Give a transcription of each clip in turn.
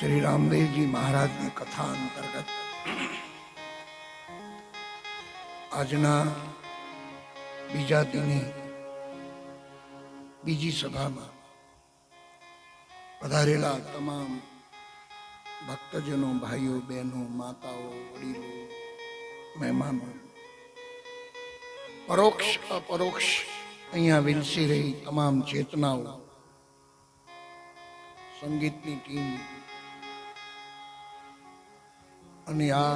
श्री रामदेव जी महाराज की कथा अंतर्गत आजना बीजा दिने बीजी सभा में पधारेला तमाम भक्तजनों, भाईओ, बहनों, माताओं, वडीलों, मेहमानों, परोक्ष अपरोक्ष अहींया विलसी रही तमाम चेतनाओं, संगीतनी टीम અને આ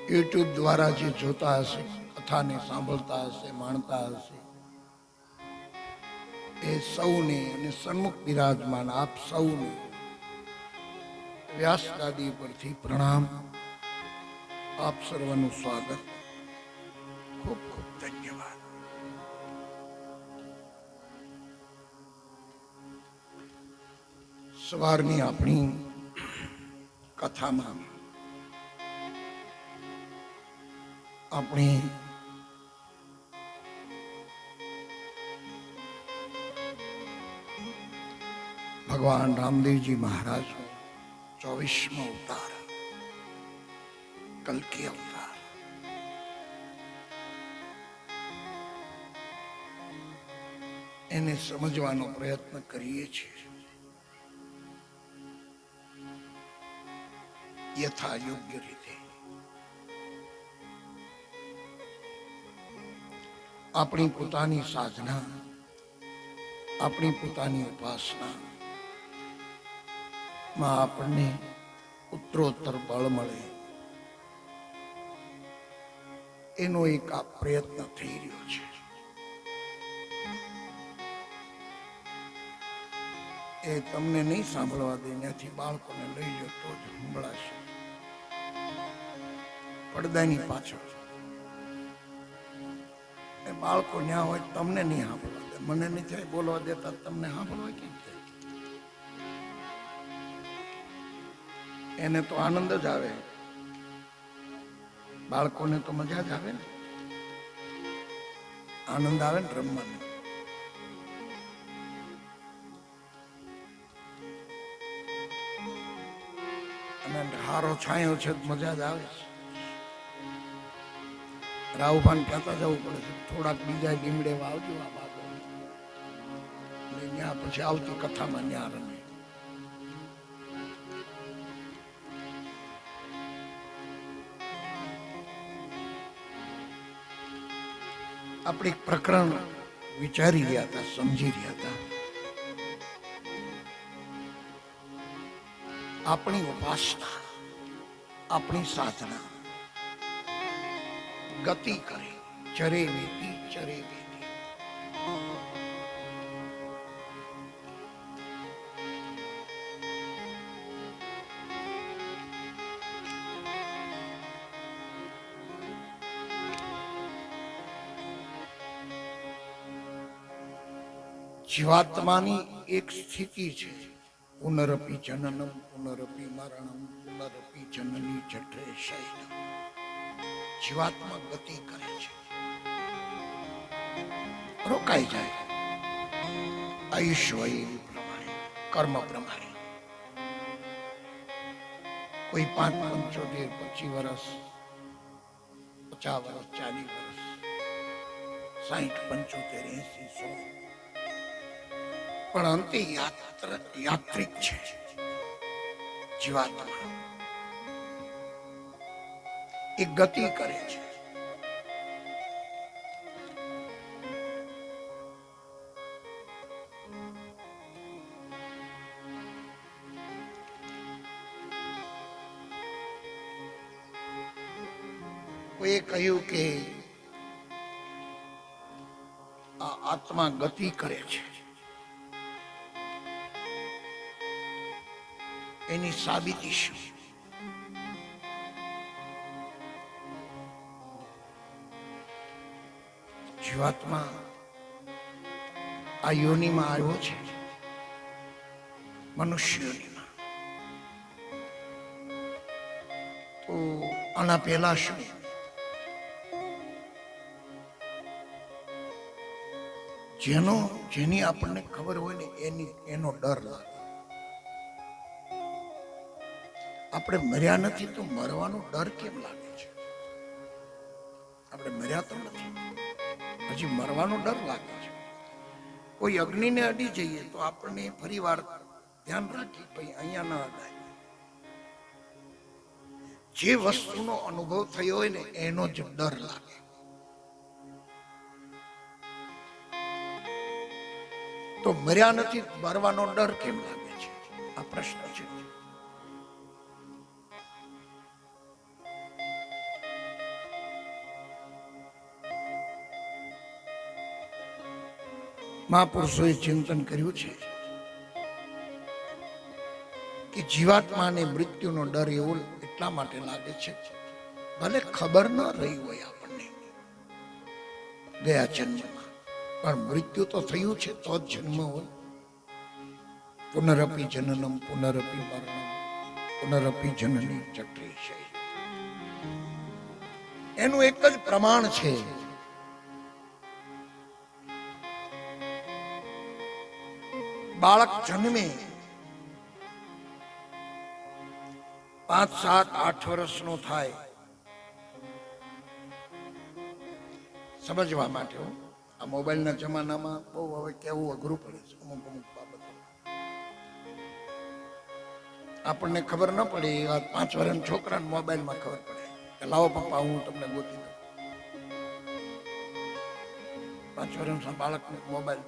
યુટ્યુબ દ્વારા જે જોતા હશે, કથાને સાંભળતા હશે, માણતા હશે, એ સૌને અને સન્મુખ બિરાજમાન આપ સૌને વ્યાસ ગાદી પરથી પ્રણામ, આપ સર્વનું સ્વાગત, ખૂબ ખૂબ ધન્યવાદ. સવારની આપણી કથામાં આપણી ભગવાન રામદેવજી મહારાજ 24મો અવતાર, કલ્કી અવતાર, એને સમજવાનો પ્રયત્ન કરીએ છીએ यथा योग्य रीते. अपनी पोतानी साधना, अपनी पोतानी उपासना में आपने उत्तरोत्तर बल मळे एनो एक आ प्रयत्न थई रह्यो छे. ए तमने नहीं सांभळवा दे, त्याथी बाळकोने लई लो तो ज संभळाशे. પડદાની પાછળ એ બાળકો ન્યા હોય, તમને નહીં સાંભળવા દે, મને નહીં થાય બોલવા દેતા, તમને સાંભળવા કેમ થાય? એને તો આનંદ જ આવે, બાળકોને તો મજા જ આવે ને, આનંદ આવે ને રમવાનો. અને હારો છાંયો છે, મજા જ આવે છે. રાવભાન કહેતા જવું પડે છે, થોડાક બીજા લીમડે આવજો આ બાબો, ત્યાં પછી આવતી કથામાં ત્યાં રમે. આપણે એક પ્રકરણ વિચારી રહ્યા હતા, સમજી રહ્યા હતા. આપણી ઉપાસના, આપણી સાધના गति करे, चरे वेती चरे वेती. जीवात्मानी एक स्थिति है, पुनरपि जननम पुनरपि मरणम पुनरपि जननी जठरे शयनम. जीवात्मा गति करे છે, રોકાઈ જાય આયુષ્ય પ્રમાણે, કર્મ પ્રમાણે. કોઈ 5, 75, 25 વર્ષ, 50 વર્ષ, 40 વર્ષ, 60, 75, 80, 100, પણ અંતે યાત્રિક છે જીવાત્મા. एक गति करे छे. कोई कह્યું કે આ આત્મા ગતિ કરે છે, એની સાબિતી શું? જીવાત્મા આ યોનિમાં આવ્યો છે, મનુષ્ય યોનિમાં. તો આના પહેલા શું? જેની આપણને ખબર હોય ને એનો ડર લાગે. આપણે મર્યા નથી તો મરવાનો ડર કેમ લાગે છે? આપણે મર્યા તો નથી, હજી મરવાનો ડર લાગે છે. કોઈ અગ્નિને અડી જઈએ તો આપણને ફરી વાર ધ્યાન રાખી ભાઈ અહીંયા ન અડાય. જે વસ્તુનો અનુભવ થયો હોય ને એનો જ ડર લાગે. તો મર્યા નથી મરવાનો ડર કેમ લાગે છે? આ પ્રશ્ન છે. મહાપુરુષોએ ચિંતન કર્યું છે કે જીવાત્માને મૃત્યુનો ડર એવો એટલા માટે લાગે છે, ભલે ખબર ન રહી હોય આપણને ગયા જન્મમાં, પણ મૃત્યુ તો થયું છે તો જ જન્મ હોય. પુનરપી જનનમ પુનરપી મરણમ પુનરપી જનની ચક્રેશય. એનું એક જ પ્રમાણ છે. બાળક જન્મે 5, 7, 8 વર્ષનો થાય, સમજવા માટે આ મોબાઈલના જમાનામાં બહુ હવે કેવું અઘરું પડે છે. અમુક બાબતો આપણને ખબર ન પડે, 5 વર્ષના છોકરાને મોબાઈલમાં ખબર પડે કે લાવો પપ્પા હું તમને ગોતી દઉં. 5 વર્ષના બાળકને મોબાઈલ,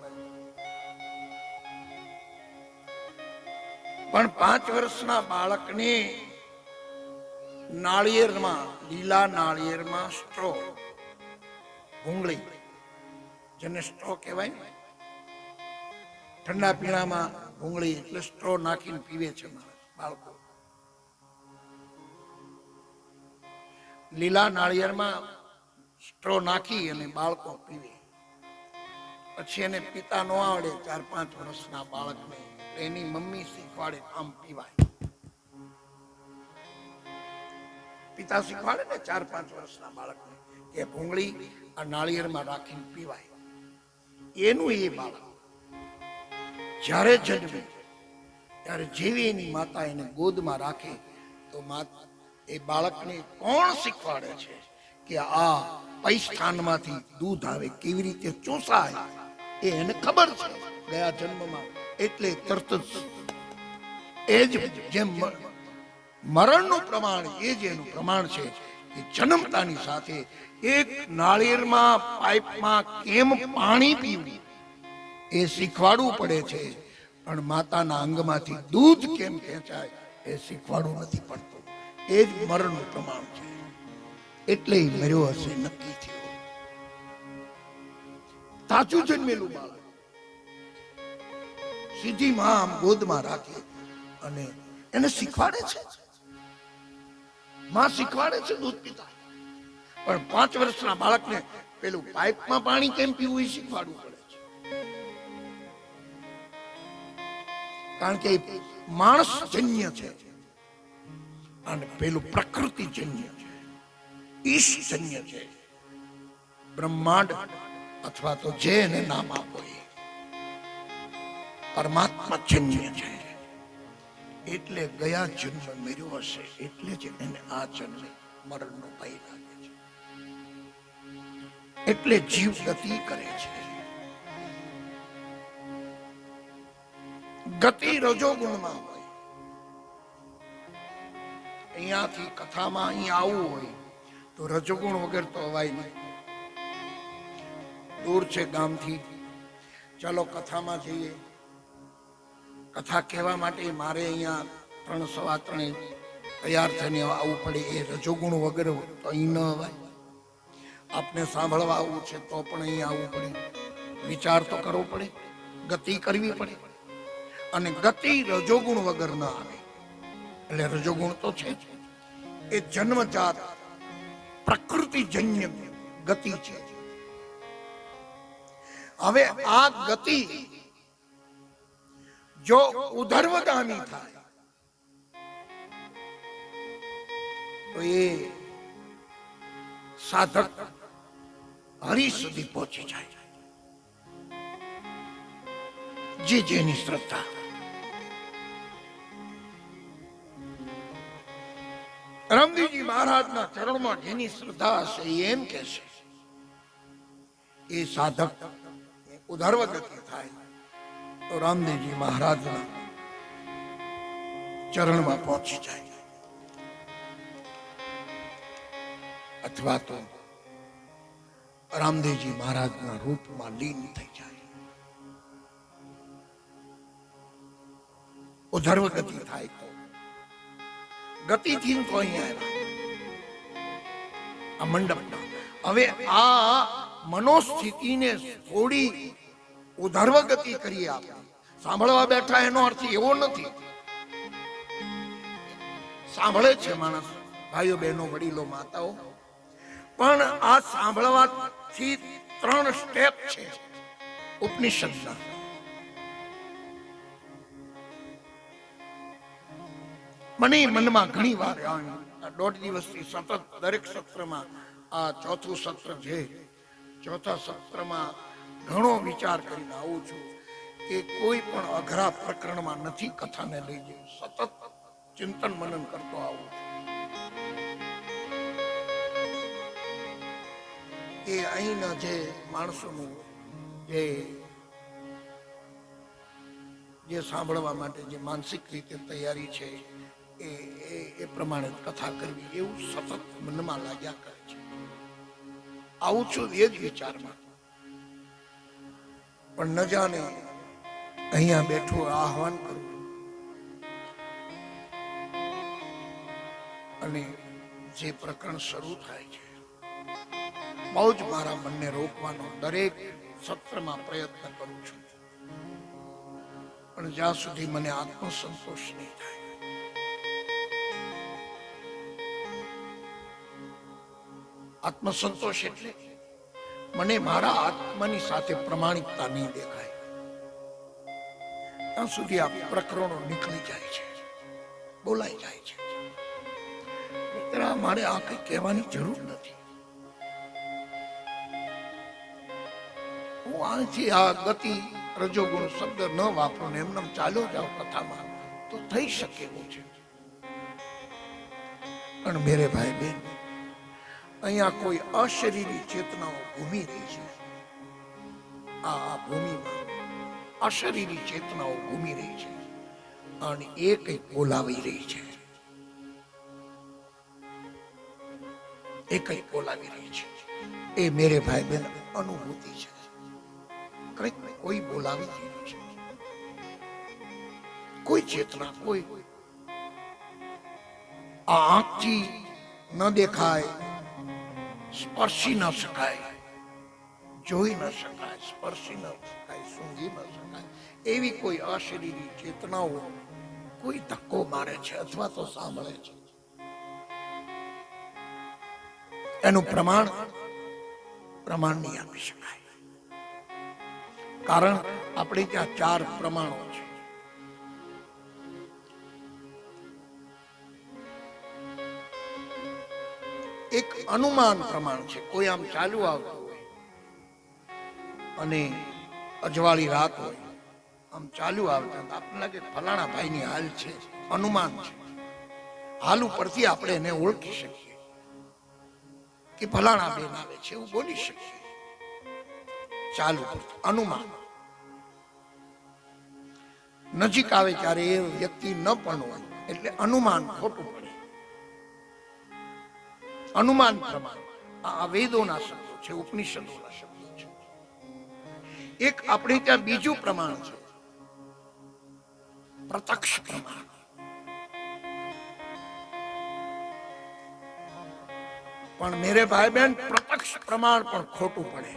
પણ 5 વર્ષના બાળકને નાળિયેરમાં, લીલા નાળિયેરમાં સ્ટ્રો, ભૂંગળી જેને સ્ટ્રો કહેવાય ને, ઠંડા પીણામાં ભૂંગળી એટલે સ્ટ્રો નાખીને પીવે છે બાળકો. લીલા નાળિયેરમાં સ્ટ્રો નાખી અને બાળકો પીવે. પછી એને પિતા ન આવડે 4-5 વર્ષના બાળકને, એની મમ્મી શીખવાડે આમ પીવાય. પિતા શીખવાડે ને 4-5 વર્ષના બાળકને કે ભૂંગળી આ નાળિયેરમાં રાખીને પીવાય. એનું એ બાળક જ્યારે જન્મે ત્યારે જેવી એની માતા એને ગોદમાં રાખે તો એ બાળકને કોણ શીખવાડે છે કે આ પૈસ્થાનમાંથી દૂધ આવે, કેવી રીતે ચોસાય, એ એને ખબર છે ગયા જન્મમાં. એટલે તરત જ એ જ જેમ મરણનું પ્રમાણ એ જ એનું પ્રમાણ છે કે જન્મતાની સાથે એક નાળિયેરમાં પાઇપમાં કેમ પાણી પીવું એ શીખવાડવું પડે છે, પણ માતાના અંગમાંથી દૂધ કેમ ખેંચાય એ શીખવાડવું નથી પડતું. એ જ મરણનું પ્રમાણ છે. એટલે મર્યો હશે નક્કી થયો. તાજું જન્મેલું બાળક સીધી માં આમ ગોદમાં રાખે અને એને શીખવાડે છે, માં શીખવાડે છે દૂધ પીતા. પણ 5 વર્ષના બાળકને પેલું પાઇપમાં પાણી કેમ પીવું એ શીખવાડવું પડે છે. કારણ કે માણસ જન્ય છે અને પેલું પ્રકૃતિ જન્ય છે, ઈશ જન્ય છે. બ્રહ્માંડ અથવા તો જે એને નામ આપો એ પરમાત્મા જન્ય છે. એટલે ગયા જન્મ મર્યો હશે એટલે જ એને આ જન્મે મરણનો ભય લાગે છે. એટલે જીવ ગતિ કરે છે. ગતિ રજોગુણમાં હોય. અહીંયાથી કથામાં અહીંયા આવવું હોય તો રજોગુણ વગર તો અવાય નહીં. દૂર છે ગામથી, ચાલો કથામાં જઈએ. કથા કહેવા માટે મારે અહીંયા 3-3:15 તૈયાર થઈને આવવું પડે. એ રજોગુણ વગર તો અહીં ન અવાય. આપને સાંભળવા આવવું છે તો પણ અહીં આવવું પડે, વિચાર તો કરવો પડે, ગતિ કરવી પડે. અને ગતિ રજોગુણ વગર ન આવે. એટલે રજોગુણ તો છે જ, એ જન્મજાત પ્રકૃતિજન્ય ગતિ છે. હવે આ ગતિ જો ઉધર્વગામી થાય તો એ સાધક હરિ સુધી પહોંચી જાય. જે જેની શ્રદ્ધા. રામદેવજી મહારાજના ચરણમાં જેની શ્રદ્ધા હશે એમ કે છે એ સાધક ઉધાર્વ ગતિ થાય તો રામદેવજી મહારાજના ચરણમાં પહોંચી જાય, અથવા તો રામદેવજી મહારાજના રૂપમાં લીન થઈ જાય. ઉધર્વ ગતિ થાય તો ગતિથી તો અહીંયા આ મંડપમાં હવે આ મનોસ્થિતિને થોડી ઉધર્વ ગતિ કરીએ આપણે. સાંભળવા બેઠા એનો અર્થ એવો નથી. સાંભળે છે માણસ, ભાઈઓ બહેનો વડીલો માતાઓ, પણ આ સાંભળવાથી 3 સ્ટેપ છે ઉપનિષદના. મને મનમાં ઘણી વાર 1.5 દિવસથી સતત દરેક સત્રમાં, આ 4થું સત્ર છે, 4થા સત્રમાં ઘણો વિચાર કરીને આવું છું કે કોઈ પણ અઘરા પ્રકરણમાં નથી કથાને લઈ જઈ. સતત ચિંતન મનન કરતો આવું કે અહીંના જે માણસોનું જે સાંભળવા માટે જે માનસિક રીતે તૈયારી છે એ પ્રમાણે કથા કરવી, એવું સતત મનમાં લાગ્યા કરે છે. આવું છું એ જ વિચારમાં, પણ ન જાણે અહીંયા બેઠું આહવાન કરું અને જે પ્રકરણ શરૂ થાય છે, બહુ જ મારા મનને રોકવાનો દરેક સત્રમાં પ્રયત્ન કરું છું, પણ જ્યાં સુધી મને આત્મસંતોષ નહીં થાય. આત્મસંતોષ એટલે મને મારા આત્માની સાથે પ્રમાણિકતા નહીં દેખાય ત્યાં સુધી આ પ્રકરણો નીકળી જાય છે, બોલાઈ જાય છે. મારે આ કઈ કહેવાની જરૂર નથી. હું આથી આ ગતિ રજોગુણ શબ્દ ન વાપરું ને એમને ચાલ્યો જાવ કથામાં તો થઈ શકે એવું છે. પણ મેરે ભાઈ બેન, અહીંયા કોઈ અશરીરી ચેતનાઓ ઘૂમી રહી છે. આ ભૂમિમાં અશરીરી ચેતનાઓ ઘૂમી રહી છે અને એ કંઈક બોલાવી રહી છે. એ કંઈક બોલાવી રહી છે. એ મેરે ભાઈ બેન અનુભૂતિ છે. કંઈક કોઈ બોલાવી રહ્યું છે. કોઈ ચેતના, કોઈ આ આંખથી ન દેખાય, સ્પર્શી ન શકાય, જોઈ ન શકાય, સ્પર્શી ન શકાય, સૂંઘી ન શકાય, એવી કોઈ અશરીરી ચેતનાઓ કોઈ ધક્કો મારે છે અથવા તો સાંભળે છે. એનું પ્રમાણ નહીં આપી શકાય, કારણ આપણે ત્યાં 4 પ્રમાણો છે. એક અનુમાન પ્રમાણ છે. કોઈ આમ ચાલુ આવતું હોય અને અજવાળી રાત હોય, આમ ચાલુ આવતા આપણને લાગે ફલાણા ભાઈની હાલ છે, અનુમાન છે. હાલ ઉપરથી આપણે એને ઓળખી શકીએ કે ફલાણા બેન આવે છે, એવું બોલી શકીએ. ચાલુ અનુમાન. નજીક આવે ત્યારે એ વ્યક્તિ ન પણ હોય એટલે અનુમાન ખોટું પડે. અનુમાન પ્રમાણ આ વેદોના શબ્દો છે, ઉપનિષદોના શબ્દો છે. એક આપણે ત્યાં બીજું પ્રમાણ છે, પ્રત્યક્ષ પ્રમાણ. પણ મેરે ભાઈ બહેન, પ્રત્યક્ષ પ્રમાણ પણ ખોટું પડે.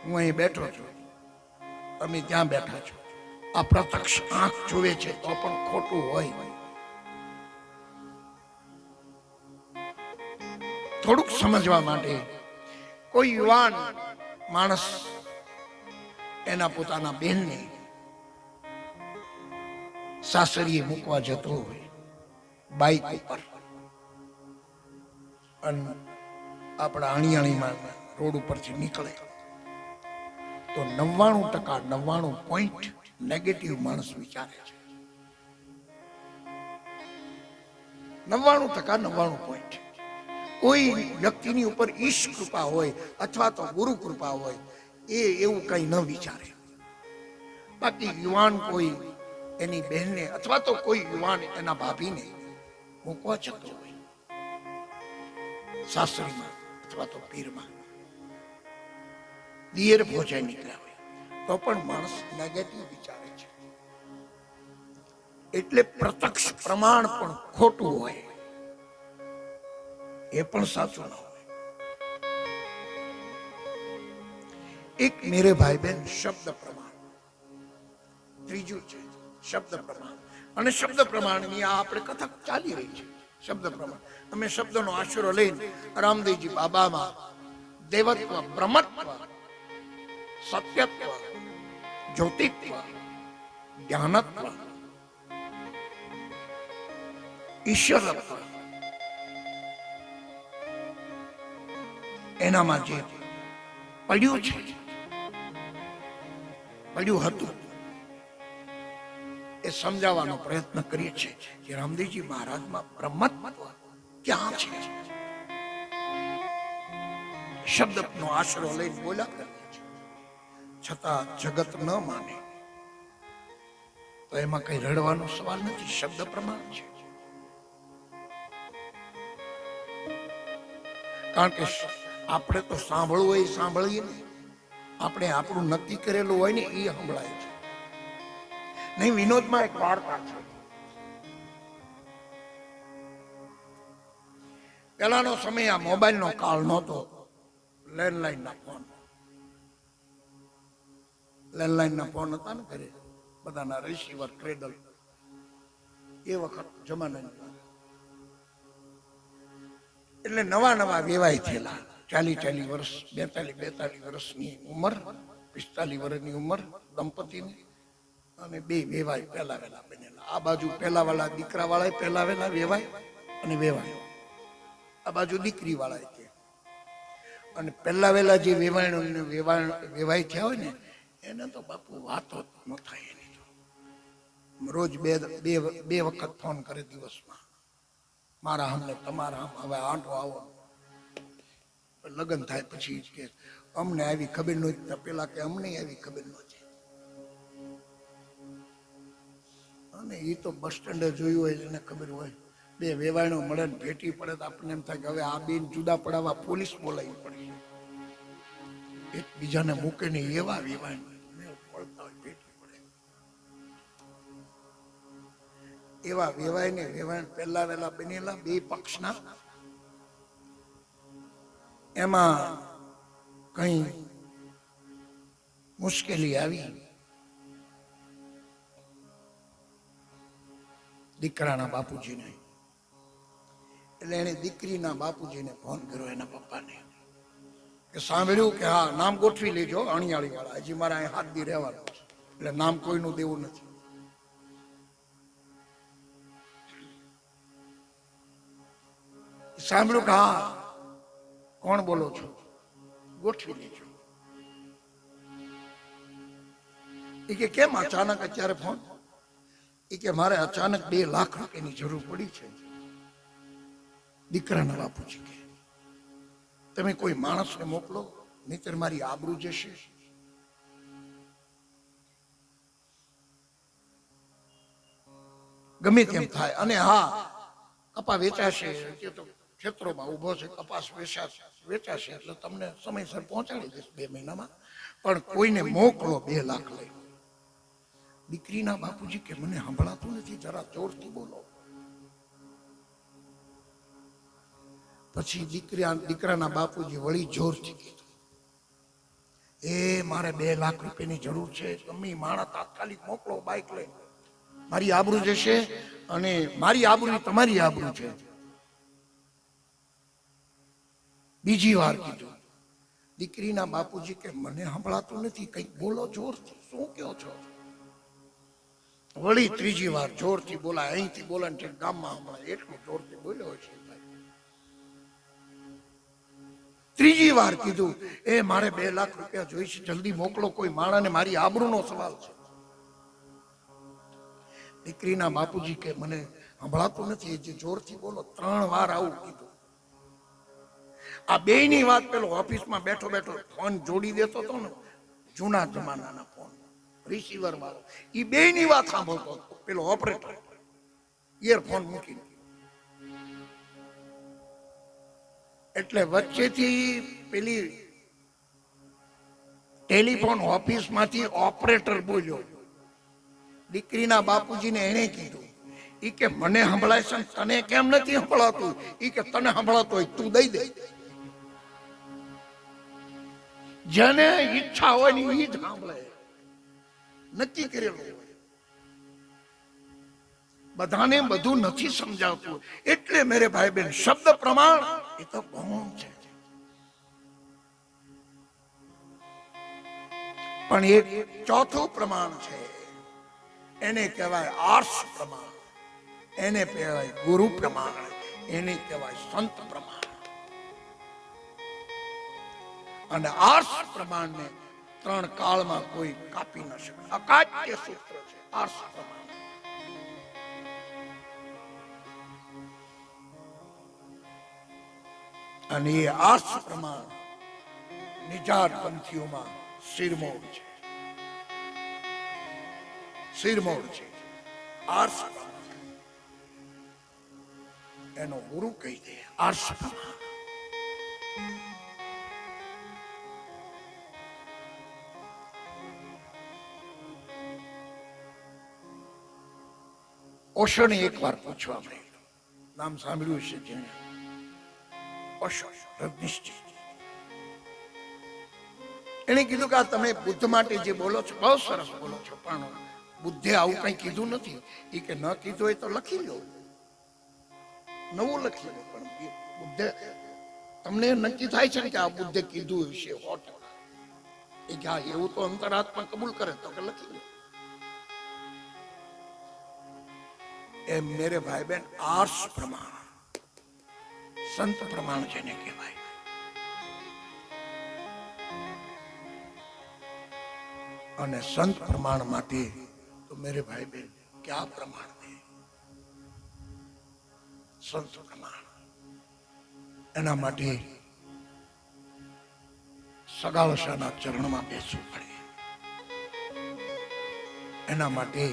હું અહીં બેઠો છું, તમે ત્યાં બેઠા છો, આ પ્રત્યક્ષ આંખ જોવે છે તો પણ ખોટું હોય. થોડુંક સમજવા માટે કોઈ યુવાન માણસ એના પોતાના બહેનને સાસરીએ મૂકવા જતો હોય બાઈક ઉપર, અને આપણા અણિયાણીમાં રોડ ઉપરથી નીકળે તો 99% નેગેટિવ માણસ વિચારે છે. 99% કોઈ વ્યક્તિની ઉપર ઈશ કૃપા હોય અથવા તો ગુરુ કૃપા હોય એ એવું કઈ ન વિચારે. બાકી યુવાન કોઈ એની બહેનને અથવા તો કોઈ યુવાન એના ભાભીને મૂકવા જતો હોય સાસરીમાં અથવા તો પીરમાં, દિયર ભોજાઈ નીકળ્યા હોય તો પણ માણસ નેગેટિવ વિચારે છે. એટલે પ્રત્યક્ષ પ્રમાણ પણ ખોટું હોય, એ પણ સાચું ન હોય. એક મેરે ભાઈ બહેન શબ્દ પ્રમાણ, ત્રીજું છે શબ્દ પ્રમાણ. અને શબ્દ પ્રમાણની આ આપણે કથા ચાલી રહી છે. શબ્દ પ્રમાણ અમે શબ્દનો આશરો લઈને રામદેવજી બાબામાં દેવત્વ, બ્રહ્મત્વ, સત્યત્વ, જ્યોતિત્વ, જ્ઞાનત્વ, ઈશ્વરત્વ એનામાં જે પડ્યું છે, પડ્યું હતું એ સમજાવવાનો પ્રયત્ન કરીએ છીએ કે રામદેવજી મહારાજમાં બ્રહ્મત્વ ક્યાં છે. શબ્દનો આશરો લઈને બોલ્યા કરીએ છીએ, છતાં જગત ન માને તો એમાં કઈ રડવાનો સવાલ નથી. શબ્દ પ્રમાણ છે. કારણ કે આપણે તો સાંભળવું હોય સાંભળીએ ને, આપણે આપણું નક્કી કરેલું હોય ને એ સંભળાય છે. નહીં, વિનોદમાં એક વાર્તા છે. પેલાનો સમય આ મોબાઈલ નો કાળ નહોતો. લેન્ડલાઈન ના ફોન, લેન્ડલાઈન ના ફોન હતા ને ઘરે, બધાના રિસીવર, ક્રેડલ, એ વખત જમાનાની. એટલે નવા નવા વેવાય થયેલા, 40 વર્ષ, 42 વર્ષની ઉંમર, 45 વર્ષની ઉંમર દંપતીની, અને બે વેવાય પહેલા વહેલા બનેલા. આ બાજુ પહેલા વાળા દીકરા વાળા પહેલા વહેલા વેવાય અને વેવાય, આ બાજુ દીકરી વાળા છે. અને પહેલા વહેલા જે વેવાય થયા હોય ને એને તો બાપુ વાતો ન થાય. એની તો રોજ બે વખત ફોન કરે દિવસમાં, મારા હમને તમારા હમ, હવે આંટો આવો. લગ્ન થાય પછી કે અમને આવી ખબર નહોતી, પેલા કે અમને આવી ખબર નહોતી. અને એ તો બસ સ્ટેન્ડે જોયું હોય એને ખબર હોય. બે વેવાયણો મળે ને ભેટી પડે તો આપણને એમ થાય કે હવે આ બેન જુદા પડાવવા પોલીસ બોલાવી પડી. એકબીજાને મૂકે ને એવા વેવાયણ પડતા હોય, ભેટી પડે. એવા વેવાય ને વેવાયણ પહેલા વહેલા બનેલા બે પક્ષના. એમાં કઈ મુશ્કેલી આવી. દીકરાના બાપુજીને, એટલે એને દીકરીના બાપુજીને ફોન કર્યો એના પપ્પાને કે સાંભળ્યું કે હા નામ ગોઠવી લેજો અણિયાળી વાળા, હજી મારા અહીં 7 દી રહેવાનું છે, એટલે નામ કોઈનું દેવું નથી. સાંભળ્યું કે હા કોણ બોલો છો, ગોઠવી લેજો. એ કે કેમ અચાનક અત્યારે ફોન? એ કે મારે અચાનક 2 લાખ રૂપિયાની જરૂર પડી છે. દીકરાના બાપુજી કે તમે કોઈ માણસને મોકલો, નહીતર મારી આબરૂ જશે. ગમે તેમ થાય. અને હા કપા વેચાશે, તો ક્ષેત્રોમાં ઉભો છે, કપાસ વેચાશે એટલે તમને સમયસર પહોંચાડી દઈશ 2 મહિનામાં, પણ કોઈને મોકલો 2 લાખ લઈ. દીકરીના બાપુજી કે મને સંભળાતું નથી, જરા જોરથી બોલો. પછી દીકરાના બાપુજી વળી જોરથી કીધું, એ મારે 2 લાખ રૂપિયાની જરૂર છે, તમે માણસ તાત્કાલિક મોકલો બાઇક લઈને, મારી આબરૂ જશે અને મારી આબરૂ તમારી આબરૂ છે. બીજી વાર કીધું. દીકરીના બાપુજી કે મને સંભળાતું નથી, કંઈક બોલો જોરથી, શું કહો છો? વળી ત્રીજી વાર જોરથી બોલાય, અહીંથી બોલાય ને ગામમાં હમણાં એટલું જોરથી બોલ્યો છે. ત્રીજી વાર કીધું, એ મારે 2 લાખ રૂપિયા જોઈશે, જલ્દી મોકલો, કોઈ માણસને મારી આબરૂનો સવાલ છે. દીકરીના બાપુજી કે મને સંભળાતું નથી, જે જોરથી બોલો. 3 વાર આવું કીધું. આ બેયની વાત પેલો ઓફિસમાં બેઠો બેઠો ફોન જોડી દેતો હતો ને, જૂના જમાનાના ફોન રિસીવર વાળો, એ બેયની વાત સાંભળતો હતો પેલો ઓપરેટર, ઇયરફોન મૂકીને. એટલે વચ્ચેથી પેલી ટેલિફોન ઓફિસમાંથી ઓપરેટર બોલ્યો, દીકરીના બાપુજીને એને કીધું, ઈ કે મને સંભળાય છે, તને કેમ નથી સંભળાતું? ઈ કે તને સંભળાતું હોય તું દઈ દે. જેને ઈચ્છા હોય ને ઈ જ સાંભળે, નક્કી કરેલું હોય. બધાને બધું નથી સમજાવતું. એટલે મેરે ભાઈ બહેન, શબ્દ પ્રમાણ એ તો ગૌણ છે, પણ એક ચોથું પ્રમાણ છે, એને કહેવાય આર્ષ પ્રમાણ, એને કહેવાય ગુરુ પ્રમાણ, એને કહેવાય સંત પ્રમાણ. અને આર્ષ પ્રમાણને 3 કાળમાં કોઈ કાપી ન શકે. અકાટ્ય સૂત્ર છે આર્ષ પ્રમાણ. અને એ આર્ષ પ્રમાણ નિજાત પંથીઓમાં શિરમોર છે, શિરમોર છે. આર્ષ એનો ગુરુ કહી દે. આર્ષ પ્રમાણ ઓશોને એક વાર પૂછવા મળ્યું, નામ સાંભળ્યું છે જેને, ઓશો રજનીશજી. એને કીધું કે આ તમે બુદ્ધ માટે જે બોલો છો બહુ સરસ બોલો છો, પણ બુદ્ધે આવું કઈ કીધું નથી. એ કે ન કીધું હોય તો લખી લો, નવું લખી લો. પણ બુદ્ધે તમને નક્કી થાય છે કે આ બુદ્ધે કીધું છે 100%. એ કે હા, એવું તો અંતરાત્મા કબૂલ કરે તો કે લખી લો. એમ મેરે ભાઈ બહેન, આર્ષ પ્રમાણ સંત પ્રમાણ જેને કહેવાય. અને સંત પ્રમાણ માટે તો મેરે ભાઈ બહેન ક્યાં પ્રમાણ દે? સંત પ્રમાણ. એના માટે સગાવશાના ચરણમાં બેસવું પડે. એના માટે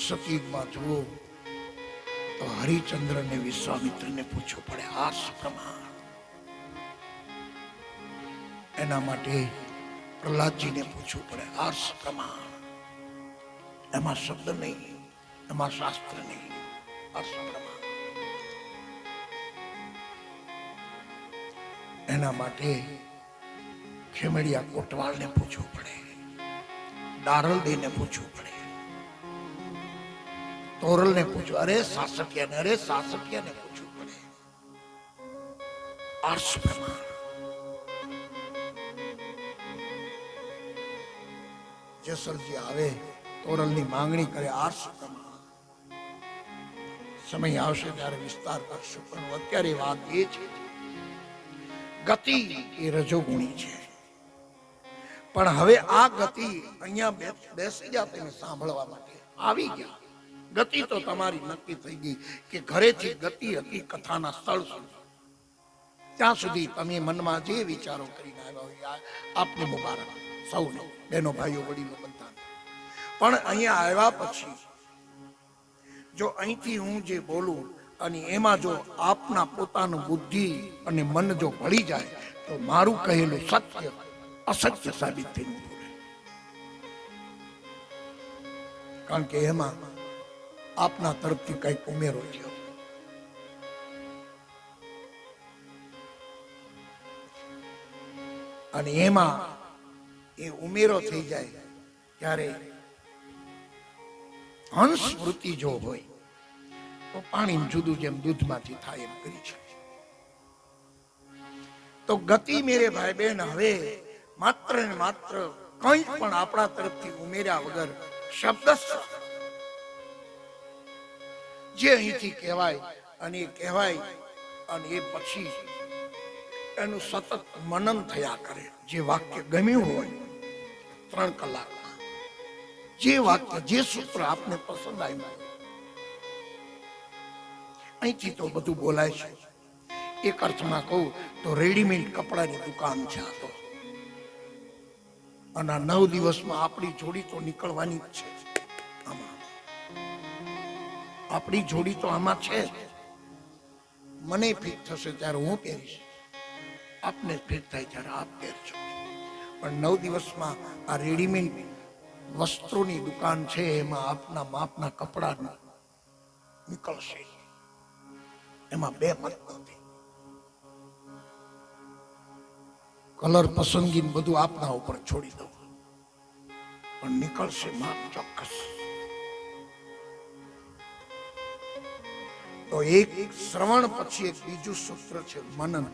સતીયુગમાં જુઓ તો હરિચંદ્ર ને વિશ્વામિત્ર ને પૂછવું પડે, આર્ષ પ્રમાણ. એના માટે પ્રહલાદજીને પૂછવું પડે, આર્ષ પ્રમાણ. એમાં શબ્દ નહીં, એમાં શાસ્ત્ર નહીં, આર્ષ પ્રમાણ. એના માટે ખેમડિયા કોટવાલને પૂછવું પડે, દારલદેને પૂછવું પડે, તોરલને પૂછવું, અરે સાસઠિયાને પૂછવું પડે. આર્ષ પ્રમાણ. જેસલજી આવે, તોરલની માંગણી કરે, આર્ષ પ્રમાણ. સમય આવશે ત્યારે વિસ્તાર કરશું, પણ અત્યારે વાત એ છે, ગતિ એ રજોગુણી છે. પણ હવે આ ગતિ અહીંયા બેસી ગયા તમે સાંભળવા માટે આવી ગયા. ગતિ તો તમારી નક્કી થઈ ગઈ કે ઘરેથી ગતિ હતી કથાના સ્થળ સુધી. ત્યાં સુધી તમે મનમાં જે વિચારો કરીને આવ્યા હોય આપને મુબારક, સૌને, બહેનો ભાઈઓ વડીલો બધા. પણ અહીંયા આવ્યા પછી જો અહીંથી હું જે બોલું અને એમાં જો આપના પોતાનું બુદ્ધિ અને મન જો ભળી જાય તો મારું કહેલું સત્ય અસત્ય સાબિત થઈને બોલે. કારણ કે એમાં આપના તરફથી કઈક ઉમેરો થયો. અને એમાં એ ઉમેરો થઈ જાય ત્યારે હંસ વૃત્તિ જો હોય તો પાણી જુદું જેમ દૂધમાંથી થાય એમ કરી છે. તો ગતિ મેરે ભાઈ બહેન હવે માત્ર ને માત્ર કંઈ પણ આપણા તરફથી ઉમેર્યા વગર શબ્દ જે અહીંથી કહેવાય અને એ કહેવાય અને એ પછી એનું સતત મનન થયા કરે. જે વાક્ય ગમ્યું હોય 3 કલાકમાં, જે વાક્ય, જે સૂત્ર આપને પસંદ આવ્યું, અહીંથી તો બધું બોલાય છે. એક અર્થમાં કહું તો રેડીમેડ કપડાની દુકાન છે આ તો. અને 9 દિવસમાં આપણી જોડી તો નીકળવાની જ છે. આમાં આપણી જોડી તો આમાં છે. મને ફિટ થશે ત્યારે હું પહેરીશ, આપને ફિટ થાય ત્યારે આપ પહેરજો. પણ 9 દિવસમાં આ રેડીમેડ વસ્ત્રોની દુકાન છે, એમાં આપના માપના કપડા નીકળશે. એમાં બે મત નથી. કલર પસંદગી બધું આપના ઉપર છોડી દઉં, પણ નીકળશે માપ ચોક્કસ. તો એક શ્રવણ પછી એક બીજું સૂત્ર છે મનન.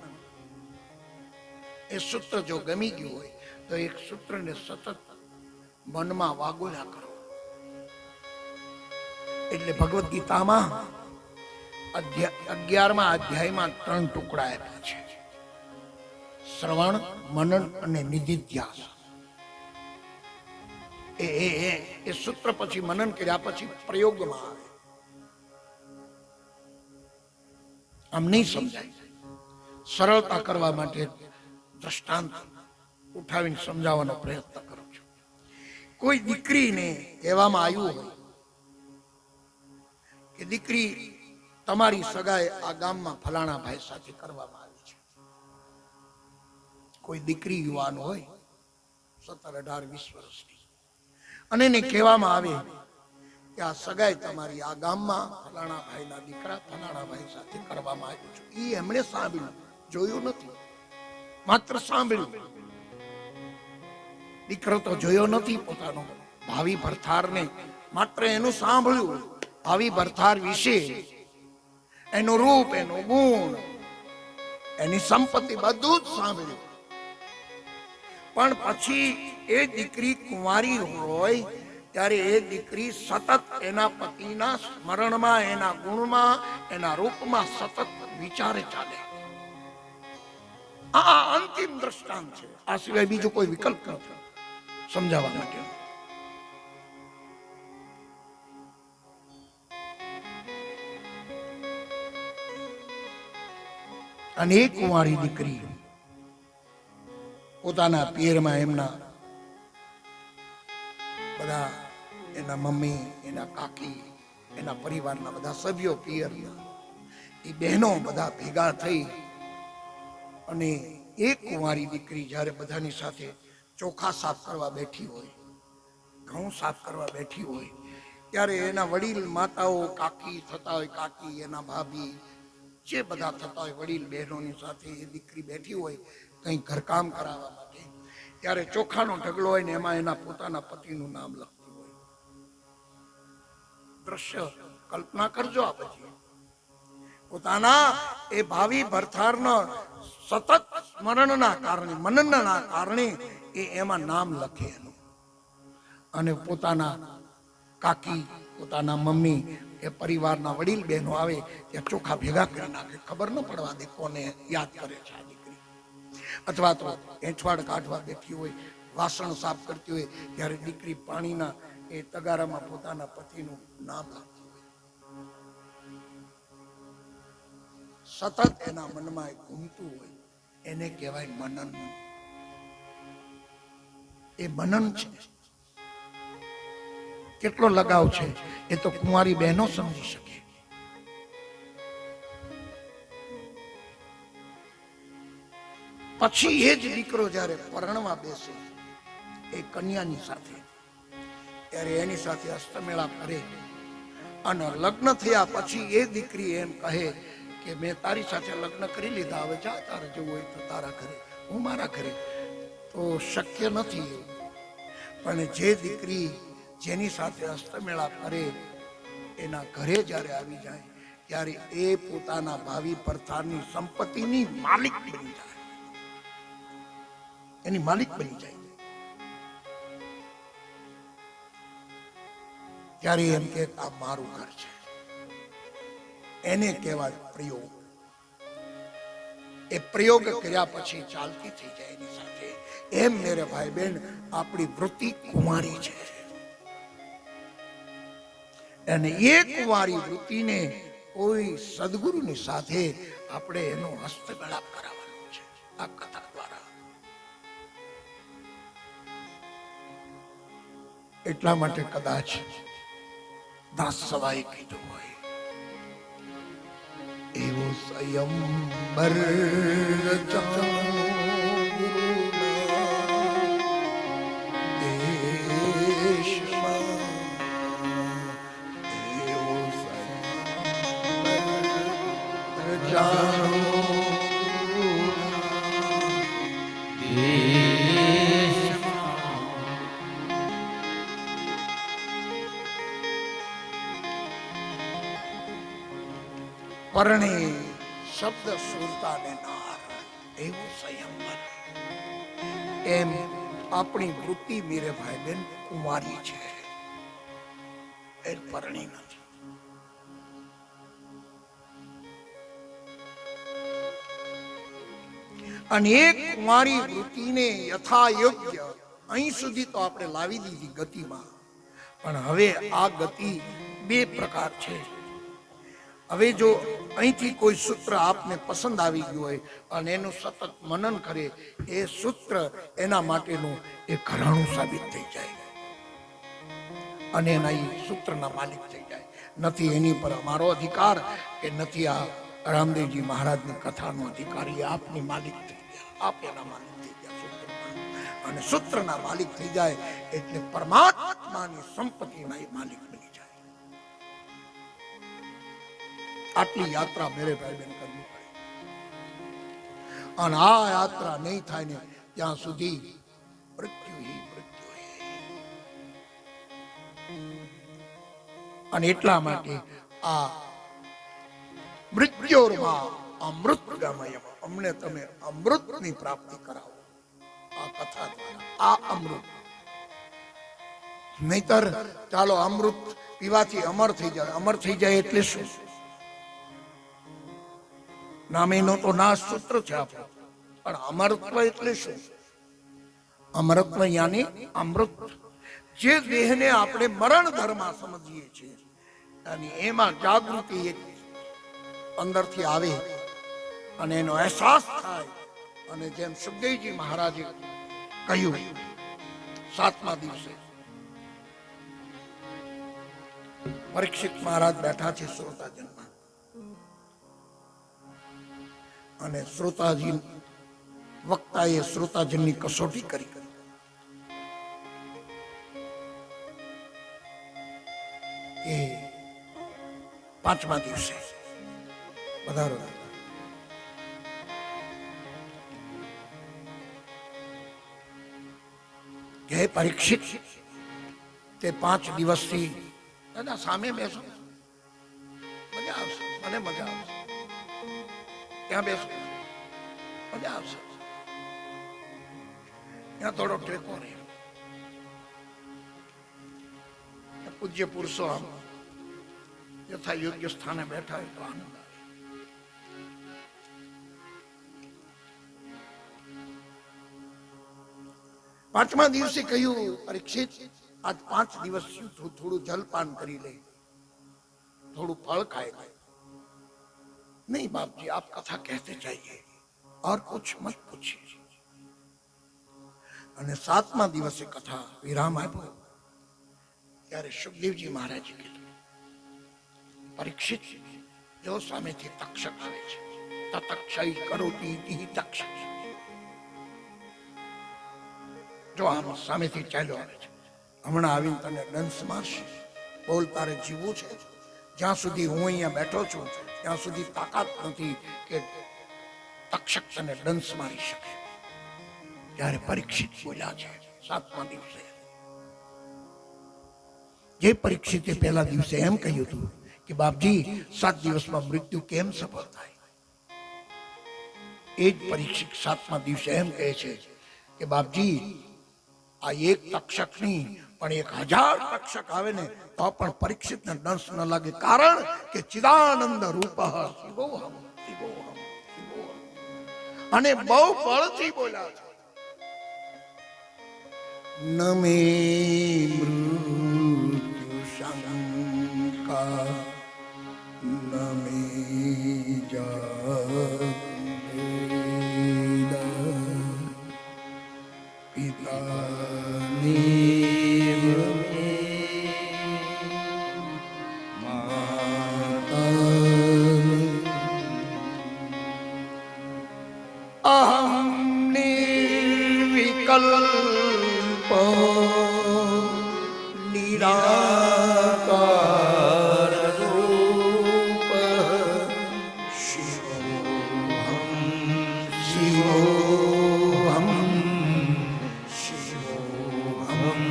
એ સૂત્ર જો ગમી ગયું હોય તો એક સૂત્રને સતત મનમાં વાગોળ્યા કરો. એટલે ભગવદ્ ગીતામાં 11મા અધ્યાયમાં 3 ટુકડા આપ્યા છે: શ્રવણ, મનન અને નિધિધ્યાસ. એ સૂત્ર પછી મનન કર્યા પછી પ્રયોગમાં આવે. આમ નહીં સમજાય. સરળતા કરવા માટે દ્રષ્ટાંત ઉઠાવીને સમજાવવાનો પ્રયત્ન કરું છું. કોઈ દીકરીને કહેવામાં આવ્યું હોય કે દીકરી, તમારી સગાઈ આ ગામમાં ફલાણા ભાઈ સાથે કરવામાં આવી છે. કોઈ દીકરી યુવાન હોય 17, 18, 20 વર્ષની, અને એને કહેવામાં આવે કે આ સગાઈ તમારી આ ગામમાં ફલાણા ભાઈના દીકરા ફલાણા ભાઈ સાથે કરવામાં આવ્યું છે. એ એમણે સાંભળ્યું, જોયું નથી, માત્ર સાંભળ્યું. દીકરો તો જોયો નથી પોતાનો ભાવિ ભરથારને, માત્ર એનું સાંભળ્યું. ભાવિ ભરથાર વિશે એનું રૂપ, એનું ગુણ, એની સંપત્તિ બધું જ સાંભળ્યું. પણ પછી એ દીકરી કુંવારી હોય ત્યારે એ દીકરી સતત એના પતિના સ્મરણમાં, એના ગુણમાં, એના રૂપમાં સતત વિચારે ચાલે. આ અંતિમ દ્રષ્ટાંત છે. આ સિવાય બીજો કોઈ વિકલ્પ નથી સમજાવવા માટે. અને એક કુંવારી દીકરી પોતાના પિયરમાં એમના બધા, એના મમ્મી, એના કાકી, એના પરિવારના બધા સભ્યો, પિયરના એ બહેનો બધા ભેગા થઈ અને એક કુંવારી દીકરી જ્યારે બધાની સાથે ચોખા સાફ કરવા બેઠી હોય, ઘઉં સાફ કરવા બેઠી હોય, ત્યારે એના વડીલ માતાઓ, કાકી થતા હોય, કાકી, એના ભાભી, જે બધા થતા હોય વડીલ બહેનોની સાથે એ દીકરી બેઠી હોય કંઈ ઘરકામ કરાવવા માટે, ત્યારે ચોખાનો ઢગલો હોય ને એમાં એના પોતાના પતિનું નામ લખતું હોય. દ્રશ્ય કલ્પના કરજો. આ પછી પોતાના એ ભાવિ ભરથારના સતત સ્મરણના કારણે, મનનના કારણે એ એમાં નામ લખે એનું. અને પોતાના કાકી, પોતાના મમ્મી, એ પરિવારના વડીલ બહેનો આવે ત્યાં ચોખા ભેગા કરી નાખે, ખબર ન પડવા દે કોને યાદ કરે છે આ દીકરી. અથવા તો એંઠવાડ કાઢવા બેઠી હોય, વાસણ સાફ કરતી હોય, ત્યારે દીકરી પાણીના એ તગારામાં પોતાના પતિનું નામ લખતી હોય. સતત એના મનમાં ઘૂમતું હોય, એને કહેવાય મનન. એ મનન છે. કેટલો લગાવ છે એ તો કુંવારી બહેનો સમજી શકે. પછી એ જ દીકરો જ્યારે પરણવા બેસે એ કન્યાની સાથે, ત્યારે એની સાથે હસ્તમેળાપ કરે અને લગ્ન થયા પછી એ દીકરી એમ કહે કે મેં તારી સાથે લગ્ન કરી લીધા, હવે જા, તારે જવું હોય તો તારા ઘરે, હું મારા ઘરે. તો શક્ય નથી. પણ જે દીકરી જેની સાથે હસ્તમેળાપ કરે એના ઘરે જ્યારે આવી જાય ત્યારે એ પોતાના ભાવિ ભરથારની સંપત્તિની માલિક બની જાય, એની માલિક બની જાય. ત્યારે એમ કે આ મારું ઘર છે. એને કહેવાય પ્રયોગ. એ પ્રયોગ કર્યા પછી ચાલતી થઈ જાય એની સાથે. એમ મેરે ભાઈ બહેન આપણી વૃત્તિ કુમારી છે અને એ કુમારી વૃત્તિને કોઈ સદગુરુની સાથે આપણે એનો હસ્તમેળાપ કરાવવાનો છે આ કથા દ્વારા. એટલા માટે કદાચ દાસ સવાઈ કીધું હોય એવો સ્વયંબર પરણે શબ્દ સુરતા ને નાર એવું સંયમન. એમ આપણી વૃત્તિ મેરે ભાઈ બેન કુમારી છે, એ પરણી નથી. અને એ કુમારી વૃત્તિને યથા યોગ્ય અહીં સુધી તો આપણે લાવી દીધી ગતિમાં, પણ હવે આ ગતિ બે પ્રકાર છે. હવે જો અહીંથી કોઈ સૂત્ર આપને પસંદ આવી ગયું હોય અને એનું સતત મનન કરે, એ સૂત્ર એના માટેનું એ ઘરાણું સાબિત થઈ જાય અને એના એ સૂત્રના માલિક થઈ જાય. નથી એની પર અમારો અધિકાર કે નથી આ રામદેવજી મહારાજની કથાનો અધિકાર. એ આપની માલિક થઈ ગયા, આપ એના માલિક થઈ ગયા સૂત્રના. અને સૂત્રના માલિક થઈ જાય એટલે પરમાત્માની સંપત્તિના એ માલિક બની જાય. આટલી યાત્રા મેરે ભાઈ બેન કરવી પડે. અને આ યાત્રા નહીં થાય ને ત્યાં સુધી મૃત્યુ હી મૃત્યુ હે. અને એટલા માટે આ મૃત્યોર્માં અમૃત ગમય, અમને તમે અમૃતની પ્રાપ્તિ કરાવો આ કથા દ્વારા. આ અમૃત નહીતર ચાલો અમૃત પીવાથી અમર થઈ જાય. અમર થઈ જાય એટલે શું? નામેનો તો નાશ સૂત્ર છે આપણું, પણ અમરત્વ એટલે શું? અમરત્વ યાની અમૃત. જે દેહને આપણે મરણ ધર્મા સમજીએ છીએ અને એમાં જાગૃતિ એક અંદરથી આવે અને એનો અહેસાસ થાય. અને જેમ સુખદેવજી મહારાજે કહ્યું 7મા દિવસે પરીક્ષિત મહારાજ બેઠા છે શ્રોતાજનમાં અને શ્રોતાજી વક્તાએ શ્રોતાજનની કસોટી કરી. એ 5મા દિવસે વધારો હે પરીક્ષિત, તે 5 દિવસથી દાદા સામે બેસો, મજા આવશે, મને મજા આવશે. ત્યાં બેસો, મજા આવશે. ત્યાં થોડો ટેકો રહે. પૂજ્ય પુરુષો આમ યથા યોગ્ય સ્થાને બેઠા હોય તો આનંદ આવે. પાંચમા દિવસે કહ્યું, પરીક્ષિત આજ 5 દિવસ થોડું જલપાન કરી લે, થોડું ફળ ખાए. नहीं बाप जी, आप कथा कहते जाइए और कुछ मत पूछिए. અને 7મા દિવસે કથા વિરામ આપ્યો ત્યારે સુખદેવજી મહારાજે કીધું, પરીક્ષિત જો સામેથી તક્ષક આવે છે, તતક્ષય કરોતિ ઇતિ તક્ષક. જો આમ સામેથી ચાલ્યો આવે છે, હમણાં આવીને તને ડંસ મારશે. બોલ, તારે જીવવું છે? જ્યાં સુધી હું અહીંયા બેઠો છું ત્યાં સુધી તાકાત નથી કે તક્ષક તને ડંસ મારી શકે. ત્યારે પરીક્ષિત બોલ્યા છે 7મા દિવસે, જે પરીક્ષિતે પહેલા દિવસે એમ કહ્યું હતું કે બાપજી 7 દિવસમાં મૃત્યુ કેમ સફળ થાય, એ જ પરીક્ષિત 7મા દિવસે એમ કહે છે કે બાપજી આ એક તક્ષક નહીં પણ 1000 તક્ષક આવે ને તો પણ પરીક્ષિતને દંશ ન લાગે. કારણ કે ચિદાનંદ રૂપ શિવોહમ શિવોહમ શિવોહમ. અને બહુ બળથી બોલ્યા છે, નમે મૃત્યુ શંકા નમે અહમ નિર્વિકલ્પ નિરાકાર રૂપ શિવોહમ શિવોહમ શિવોહમ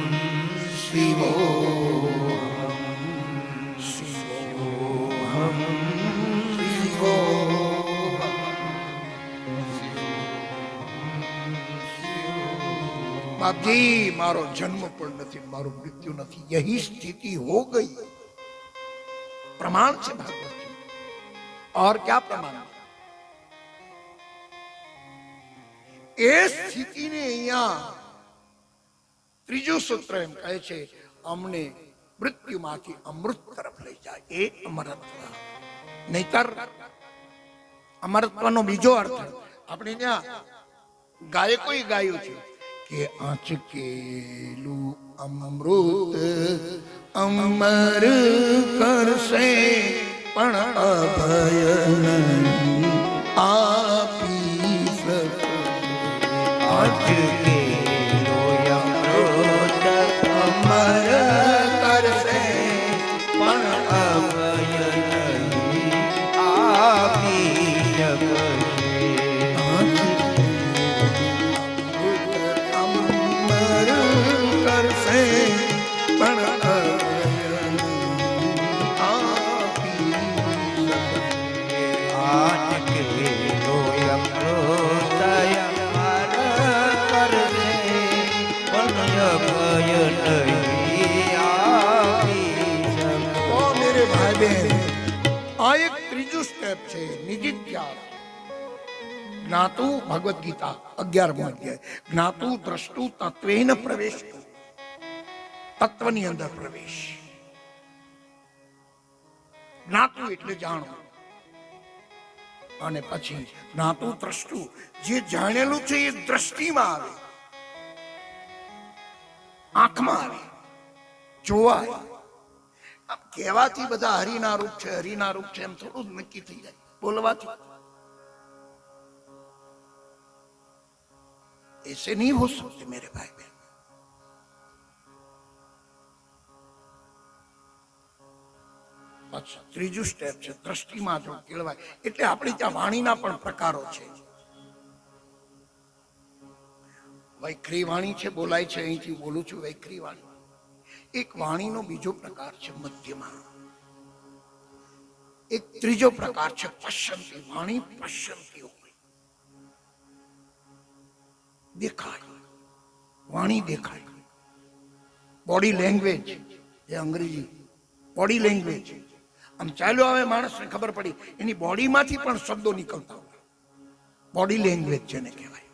શિવોહમ શિવોહમ बापजी मारो जन्म पण नहीं, मारो मृत्यु नहीं, यही स्थिति हो गई। प्रमाण से भागवत जी, और क्या प्रमाण? ए स्थिति ने अहिया त्रीजो सूत्र एम कहे छे, अमने मृत्यु माथी अमृत तरफ लई जाए, ए अमरत्व। नहींतर अमरत्वनो बीजो अर्थ आपणे ત્યાં ગાયકોએ ગાયું છે કે આંચકેલું અમૃત અમર કરશે પણ અભય નહીં આપી શકે। આંચકેલું અમૃત અમર કરશે પણ અભય નહીં આપી શકે। ज्ञातु भगवत गीता 11मो अध्याय, ज्ञातु द्रष्टु तत्वेन प्रवेश, तत्वनी अंदर प्रवेश। ज्ञातु એટલે જાણવું, અને પછી જ્ઞાતુ દ્રષ્ટુ, જે જાણેલું છે એ દ્રષ્ટિમાં આવે, આંખમાં આવે, જોવાય। આમ કહેવાથી બધા હરિના રૂપ છે, હરિના રૂપ છે એમ થોડું જ નક્કી થઈ જાય બોલવાથી। ऐसे नहीं हो सकते मेरे भाई बहन। अच्छा, ત્રીજું સ્ટેપ છે દ્રષ્ટિમાં જો કેળવાય, એટલે આપણી ત્યાં વાણીના પણ પ્રકારો છે। વૈખરી વાણી છે, બોલાય છે, અહીંથી બોલું છું વૈખરી વાણી। એક વાણીનો બીજો પ્રકાર છે મધ્યમાં, એક ત્રીજો પ્રકાર છે પશ્યંતી વાણી। પશ્યંતી દેખાય, વાણી દેખાય, બોડી લેંગ્વેજ, એ અંગ્રેજી બોડી લેંગ્વેજ। આમ ચાલ્યો આવે માણસને ખબર પડી, એની બોડીમાંથી પણ શબ્દો નીકળતા હોય, બોડી લેંગ્વેજ જેને કહેવાય।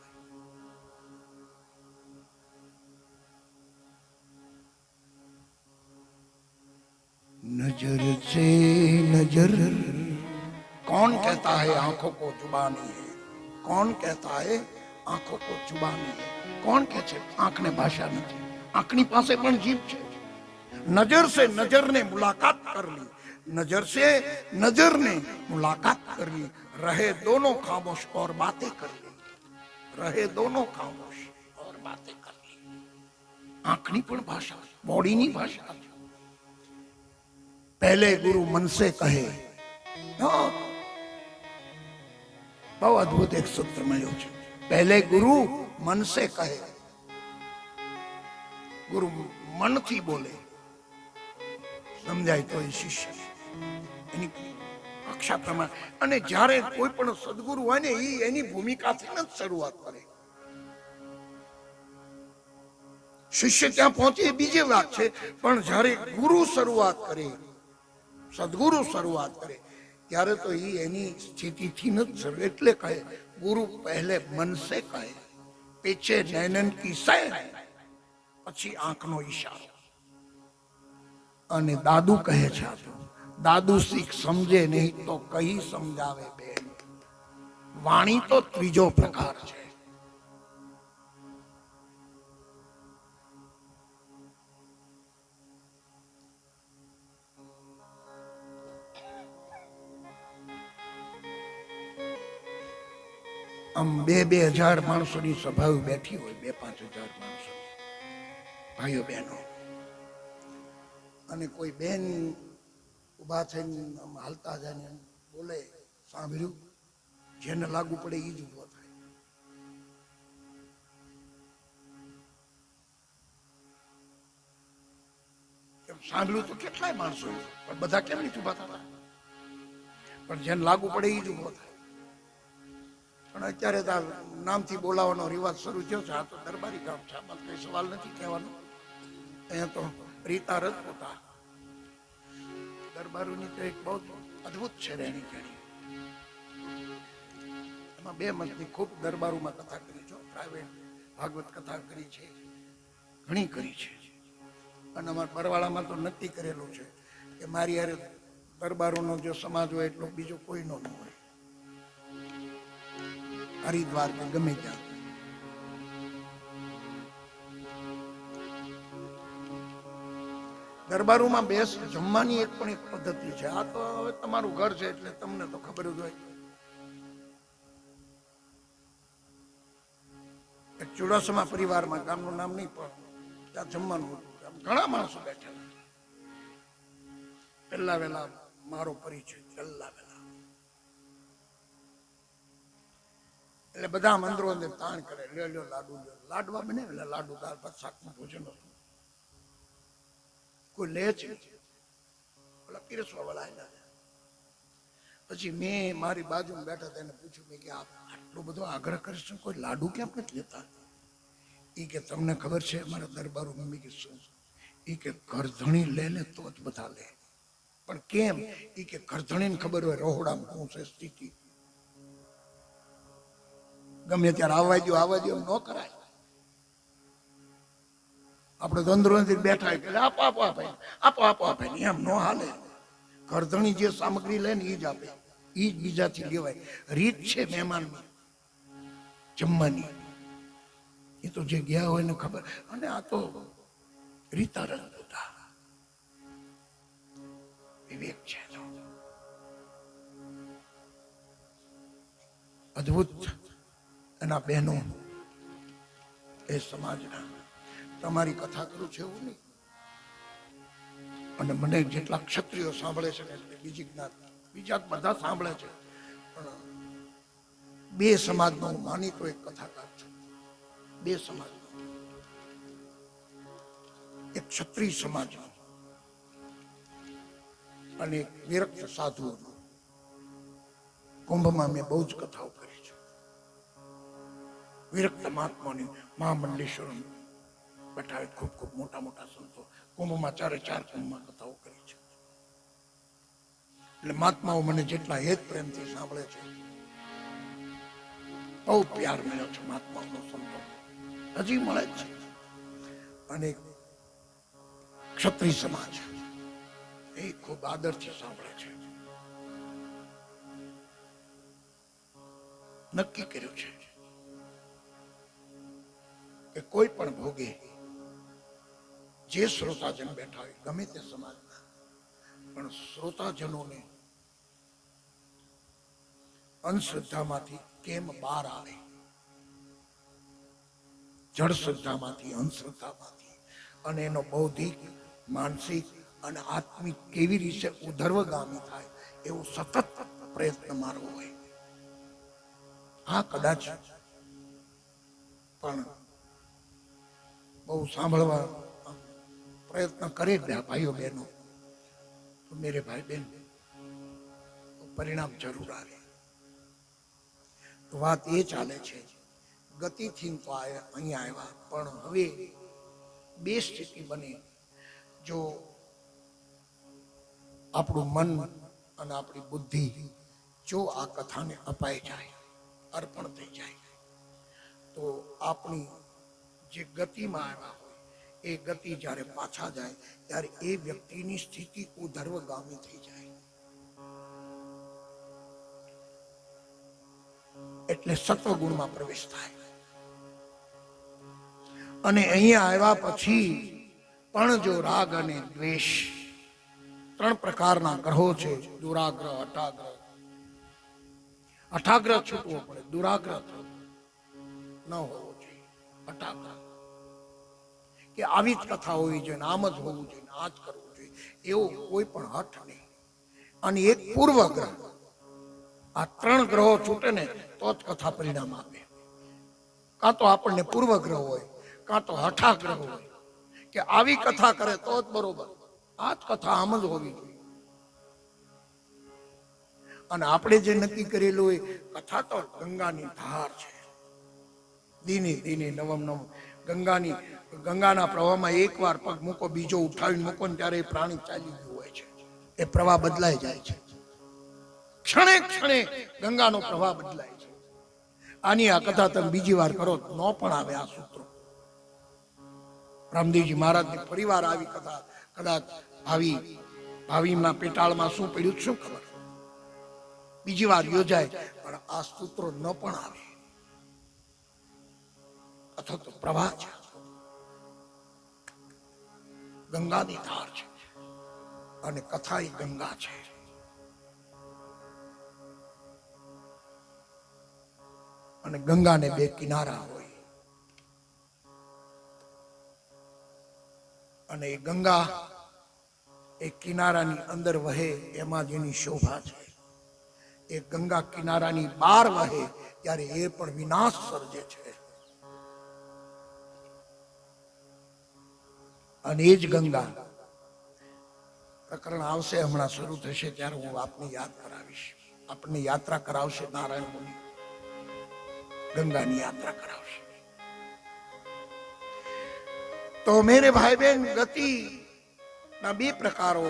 नजर से नजर, कौन कहता है आंखों को जुबानी है? कौन कहता है आंखों को जुबानी है? कौन કહે છે આંખને ભાષા નથી? આંખની પાસે પણ જીભ છે। नजर से नजर ने मुलाकात कर ली, नजर से नजर ने मुलाकात कर ली, रहे दोनों खामोश और बातें कर ली, रहे दोनों खामोश और बातें कर ली। आंखनी पण भाषा, बॉडीनी भाषा। पहले गुरु मन से कहे, बहुत अद्भुत एक सूत्र મળ્યું છે। पहले गुरु मन से कहे, गुरु मन थी बोले, समझाय तो शिष्य एनी कक्षा प्रमाण। અને જ્યારે કોઈ પણ સદગુરુ હોય ને, એ એની ભૂમિકાથી જ શરૂઆત કરે। શિષ્ય ત્યાં પહોંચે એ બીજી વાત છે, પણ જ્યારે ગુરુ શરૂઆત કરે, સદગુરુ શરૂઆત કરે, ત્યારે તો એની સ્થિતિથી ન જ એટલે કહે ગુરુ પહેલે મન સે કહે પીછે નૈનન કી સૈન પછી આંખનો ઈશારો. અને દાદુ કહે છે દાદુ શીખ સમજે નહીં તો કઈ સમજાવે બેન. વાણી તો ત્રીજો પ્રકાર છે. આમ 2,000 માણસોની સભા બેઠી હોય, 2,000-5,000 માણસો ભાઈઓ બહેનો, અને કોઈ બેન ઉભા થઈને આમ હાલતા જાય ને બોલે, સાંભળ્યું? જેને લાગુ પડે એ જ ઉભો થાય. સાંભળ્યું તો કેટલાય માણસો, પણ બધા કેમ નહીં ઉભા થતા? પણ જેને લાગુ પડે એ જ ઉભો થાય. પણ અત્યારે તો નામથી બોલાવવાનો રિવાજ શરૂ થયો છે. આ તો દરબારી ગામ છે, આમાં કઈ સવાલ નથી કહેવાનો. અહીંયા તો રીતા રજ પોતા દરબારોની તો એક બહુ અદભુત છે રહેણી કહેણી. એમાં 2 મતની ખૂબ દરબારોમાં કથા કરી છે, પ્રાઇવેટ ભાગવત કથા કરી છે, ઘણી કરી છે. અને અમારા બરવાળામાં તો નક્કી કરેલું છે કે મારી યારે દરબારોનો જો સમાજ હોય એટલો બીજો કોઈનો ન હોય. હરિદ્વાર કે ગમે ત્યાં દરબારોમાં બેસ જમવાની એક પણ એક પદ્ધતિ છે. આ તો હવે તમારું ઘર છે એટલે તમને તો ખબર જ હોય. એક ચુડાસમા પરિવારમાં, ગામનું નામ નહીં પણ ત્યાં જમવાનું ઘણા માણસો બેઠેલા. પહેલા વહેલા મારો પરિચય, પહેલા વહેલા એટલે બધા મંદિરો અંદર તાણ કરે, લ્યો લાડુ લ્યો. લાડવા બને એટલે લાડુ, દાળ ભાત શાકનું ભોજન હતું. કોઈ લે છે ઓલા પીરસવા વાળા આવ્યા. પછી મેં મારી બાજુમાં બેઠા તેને પૂછ્યું, મેં કે આટલો બધો આગ્રહ કરીશ, કોઈ લાડુ કેમ નથી લેતા? એ કે તમને ખબર છે અમારા દરબારો મમ્મી કે શું? એ કે ઘરધણી લે ને તો જ બધા લે. પણ કેમ? એ કે ઘરધણીને ખબર હોય રહોડામાં શું છે સ્થિતિ. ગમે ત્યારે આવવા દો ન કરાય. આપણે તો અંદરો અંદર બેઠા એટલે આપો એમ ન હાલે. ઘરધણી જે સામગ્રી લે ને એ જ આપે, એ જ બીજાથી લેવાય. રીત છે મહેમાનમાં જમવાની, એ તો જે ગયા હોય ને ખબર. અને આ તો રીતા રંગ હતા, વિવેક છે અદભુત. એના બહેનો એ સમાજના, તમારી કથા કરું છે એવું નહીં. અને મને જેટલા ક્ષત્રિયો સાંભળે છે ને એટલે બીજી જ્ઞાત, બીજા બધા સાંભળે છે, પણ 2 સમાજનો હું માનીતો એક કથાકાર છું. 2 સમાજનો, એક ક્ષત્રિય સમાજનો અને એક વિરક્ત સાધુઓનો. કુંભમાં મેં બહુ જ કથાઓ કરી છે. વિરક્ત મહાત્માની મહામંડલેશ્વર બેઠા ખૂબ ખૂબ મોટા સંતો કુંભમાં 4 કુંભમાં કથાઓ કરી છે. એટલે મહાત્માઓ મને જેટલા હેત પ્રેમથી સાંભળે છે, બહુ પ્યાર મળ્યો છે મહાત્માઓનો, સંતો હજી મળે છે. અને ક્ષત્રિય સમાજ એ ખૂબ આદરથી સાંભળે છે. નક્કી કર્યું છે કે કોઈ પણ ભોગે જે શ્રોતાજન બેઠા હોય ગમે તે સમાજના, પણ શ્રોતાજનોને અંધશ્રદ્ધામાંથી કેમ બહાર આવે, જળ શ્રદ્ધામાંથી, અંધશ્રદ્ધામાંથી, અને એનો બૌદ્ધિક, માનસિક અને આત્મિક કેવી રીતે ઉધર્વગામી થાય એવો સતત પ્રયત્ન મારવો હોય. આ કદાચ પણ બહુ સાંભળવા પ્રયત્ન કરે જ ભાઈઓ બહેનો, તો મેરે ભાઈ બહેન પરિણામ જરૂર આવે. તો વાત એ ચાલે છે, ગતિથી તો અહીંયા આવ્યા, પણ હવે 2 સ્થિતિ બને. જો આપણું મન અને આપણી બુદ્ધિ જો આ કથાને અપાઈ જાય, અર્પણ થઈ જાય, તો આપણી જે ગતિમાં આવ્યા હોય એ ગતિ જ્યારે પાછા જાય ત્યારે એ વ્યક્તિની સ્થિતિ ઉધર્વગામી થઈ જાય. એટલે સત્વગુણમાં પ્રવેશ થાય. અને અહીંયા આવ્યા પછી પણ જો રાગ અને દ્વેષ, ત્રણ પ્રકારના ગ્રહો છે, દુરાગ્રહ, અટાગ્રહ. અટાગ્રહ છૂટવો પડે, દુરાગ્રહ ન હોવો જોઈએ. અટાગ્રહ કે આવી જ કથા હોવી જોઈએ, આમ જ હોવું જોઈએ, આ જ કરવું જોઈએ, એવો કોઈ પણ હઠ નહીં. અને એક પૂર્વગ્રહ. આ ત્રણ ગ્રહો છૂટે ને તો જ કથા પરિણામ આપે. કાં તો આપણને પૂર્વગ્રહ હોય, કાં તો હઠાગ્રહ હોય કે આવી કથા કરે તો જ બરોબર, આ જ કથા આમ જ હોવી જોઈએ. અને આપણે જે નક્કી કરેલું હોય, કથા તો ગંગાની ધાર છે, દીને દીને નવમ નવમ ગંગાના પ્રવાહમાં એકવાર પગ મૂકો, બીજો ઉઠાવીને મૂકો ને ત્યારે એ પ્રાણી ચાલી ગયું હોય છે. એ પ્રવાહ બદલાઈ જાય છે, ક્ષણે ક્ષણે ગંગાનો પ્રવાહ બદલાય છે. આની આ કથા તમે બીજી વાર કરો ન પણ આવે આ સૂત્રો. રામદેવજી મહારાજની પરિવાર આવી કથા કદાચ ભાવિમાં પેટાળમાં શું પડ્યું શું ખબર, બીજી વાર યોજાય પણ આ સૂત્રો ન પણ આવે. અથવા તો પ્રવાહ છે, ગંગાની ધાર છે અને કથા એ ગંગા છે. અને ગંગાને બે કિનારા હોય અને એ ગંગા એ કિનારાની અંદર વહે એમાં જેની શોભા છે. એ ગંગા કિનારાની બહાર વહે ત્યારે એ પણ વિનાશ સર્જે છે. અને એ જ ગંગા પ્રકરણ આવશે, હમણાં શરૂ થશે ત્યારે હું આપને યાદ કરાવીશ. આપણને યાત્રા કરાવશે નારાયણ મુનિ, ગંગાની યાત્રા કરાવશે. તો મેરે ભાઈ બહેન, ગતિ ના બે પ્રકારો,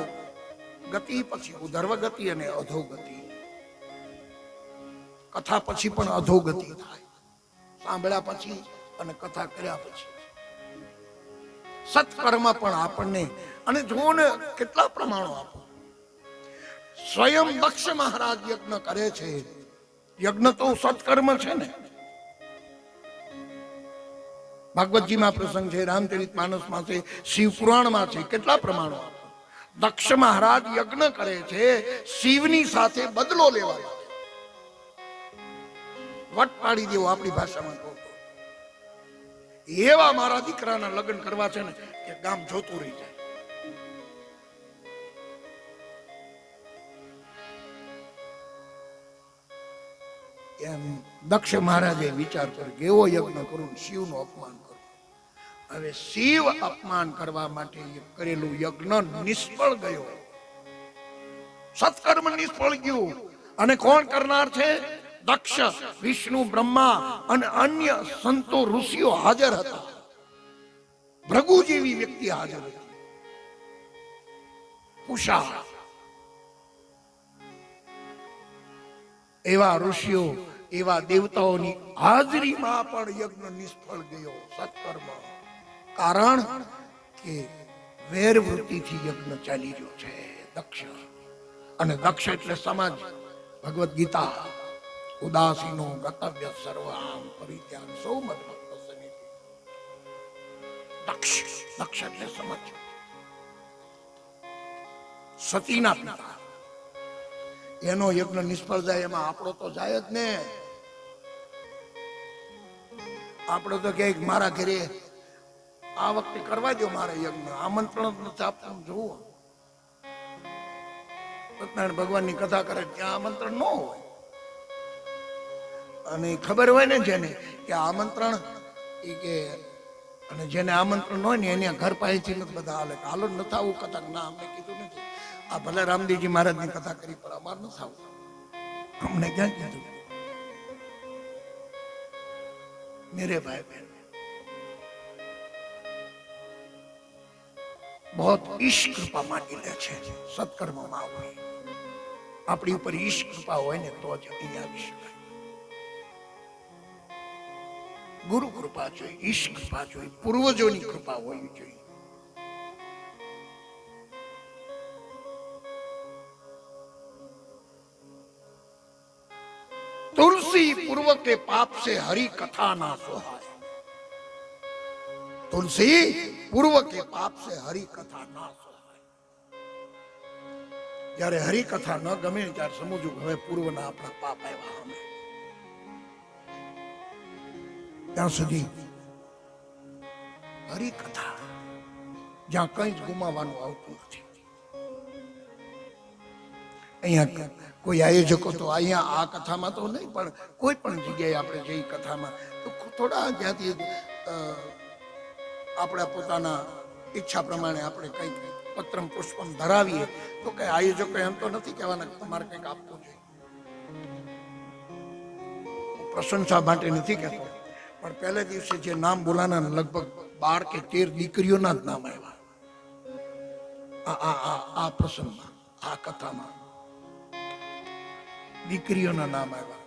ગતિ પછી ઉધર્વ ગતિ અને અધોગતિ. કથા પછી પણ અધોગતિ થાય, સાંભળ્યા પછી અને કથા કર્યા પછી. સત્કર્મ પણ આપણને, અને જુઓ ને કેટલા પ્રમાણો આપો. સ્વયં દક્ષ મહારાજ યજ્ઞ કરે છે. યજ્ઞ તો સત્કર્મ છે ને. ભાગવતજીમાં પ્રસંગ છે, રામચરિત માનસમાં છે, શિવ પુરાણમાં છે. કેટલા પ્રમાણો આપો. દક્ષ મહારાજ યજ્ઞ કરે છે શિવની સાથે બદલો લેવા, વટ પાડી દેવો આપણી ભાષામાં કહો તો. એવા મારા દીકરાના લગ્ન કરવા છે ને કે ગામ જોતું રહી જાય. એમ દક્ષ મહારાજે વિચાર કર્યો કે એવો યજ્ઞ કરું, શિવનું અપમાન કરું. હવે શિવ અપમાન કરવા માટે કરેલું યજ્ઞ નિષ્ફળ ગયો, સત્કર્મ નિષ્ફળ ગયું. અને કોણ કરનાર છે? દક્ષ, વિષ્ણુ, બ્રહ્મા અને અન્ય સંતો ઋષિઓ હાજર હતા. ભૃગુ જેવી વ્યક્તિ હાજર હતી, ઉષા. એવા ઋષિઓ, એવા દેવતાઓની હાજરીમાં પણ યજ્ઞ નિષ્ફળ ગયો, સત્કર્મ. કારણ કે વેર વૃત્તિથી યજ્ઞ ચાલી રહ્યો છે દક્ષ. અને દક્ષ એટલે સમાજ. ભગવદ્ ગીતા, ઉદાસીનો ગતવ્ય સર્વામ પરિત્યાગ સૌ મદ્ભક્ત સન્નિધિ. દક્ષ એટલે સમજ. સતીના પિતા, એનો યજ્ઞ નિષ્ફળ જાય એમાં આપણો તો જાય જ ને. આપણો તો કે મારા ઘરે આ વખતે કરવા દો મારે યજ્ઞ, આમંત્રણ નથી આપવું. જોવું સત્યનારાયણ ભગવાનની કથા કરે ત્યાં આમંત્રણ ન હોય. અને ખબર હોય ને જેને કે આમંત્રણ એ કે, અને જેને આમંત્રણ હોય ને એને ઘર પાસેથી નથી બધા હાલે, હાલો નથી આવું કથા. ના, અમને કીધું નથી. આ ભલે રામદેવજી મહારાજની કથા કરી પણ અમારે નથી આવું. અમને ક્યાં કીધું? મેરે ભાઈ બહેન, बहुत ईश कृपा मांगी ले छे सत्कर्म में आववी. આપણી ઉપર ઈશ કૃપા હોય ને તો જ અહીં આવી શકાય. ગુરુ કૃપા જોઈએ, ઈશ કૃપા જોઈએ, પૂર્વજોની કૃપા હોવી જોઈએ. तुलसी पूर्व के पाप से हरि कथा ना सोहाय. तुलसी पूर्व के पाप से हरि कथा ना सोहाय. જ્યારે હરિ કથા ન ગમે ત્યારે સમજવું હવે પૂર્વના આપણા પાપ આવ્યા અમે. ત્યાં સુધી હરિ કથા જ્યાં કંઈ જ ગુમાવવાનું આવતું નથી. અહીંયા કોઈ આયોજકો તો અહીંયા આ કથામાં તો નહીં, પણ કોઈ પણ જગ્યાએ આપણે જઈ કથામાં તો થોડા જ્યાંથી આપણા પોતાના ઈચ્છા પ્રમાણે આપણે કંઈક પત્રમ પુષ્પમ ધરાવીએ તો કઈ આયોજકો એમ તો નથી કહેવાના કે તમારે કંઈક આપવું જોઈએ. પ્રશંસા માટે નથી કહેતો, પણ પહેલા દિવસે જે નામ બોલાના લગભગ 12 કે 13 દીકરીઓના જ નામ આવ્યા. આ પ્રસંગમાં, આ કથામાં દીકરીઓના નામ આવ્યા.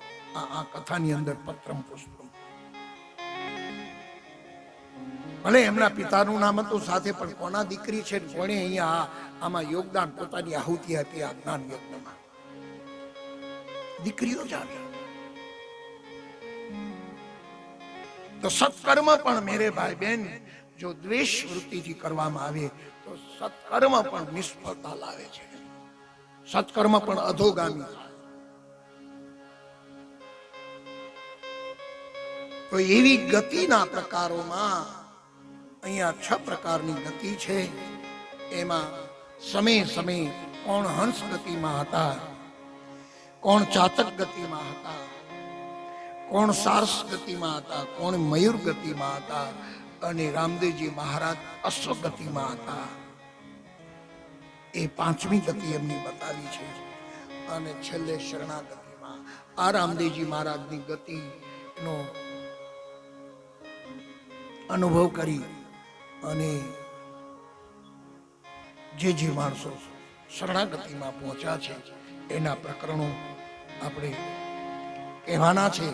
આ કથાની અંદર પત્રમ પુષ્પમ. ભલે એમના પિતાનું નામ હતું સાથે, પણ કોના દીકરી છે, કોણે અહીંયા આમાં યોગદાન પોતાની આહુતિ આપી આ જ્ઞાન યજ્ઞમાં? દીકરીઓ જ આવી. તો સત્કર્મ પણ મેરે ભાઈ બહેન જો દ્વેષ વૃત્તિથી કરવામાં આવે તો સત્કર્મ પણ નિષ્ફળતા લાવે છે. સત્કર્મ પણ અધોગામી થાય. તો એવી ગતિના પ્રકારોમાં અહીંયા 6 પ્રકારની ગતિ છે. એમાં સમય કોણ હંસ ગતિમાં હતા, કોણ ચાતક ગતિમાં હતા, કોણ સારસ ગતિમાં હતા, કોણ મયુર ગતિમાં હતા, અને રામદેવજી મહારાજ અશ્વ ગતિમાં હતા. એ 5મી ગતિ એમની બતાવી છે. અને છેલ્લે શરણાગતિમાં આ રામદેવજી મહારાજની ગતિનો અનુભવ કરી અને જે માણસો શરણાગતિમાં પહોંચ્યા છે એના પ્રકરણો આપણે કહેવાના છે.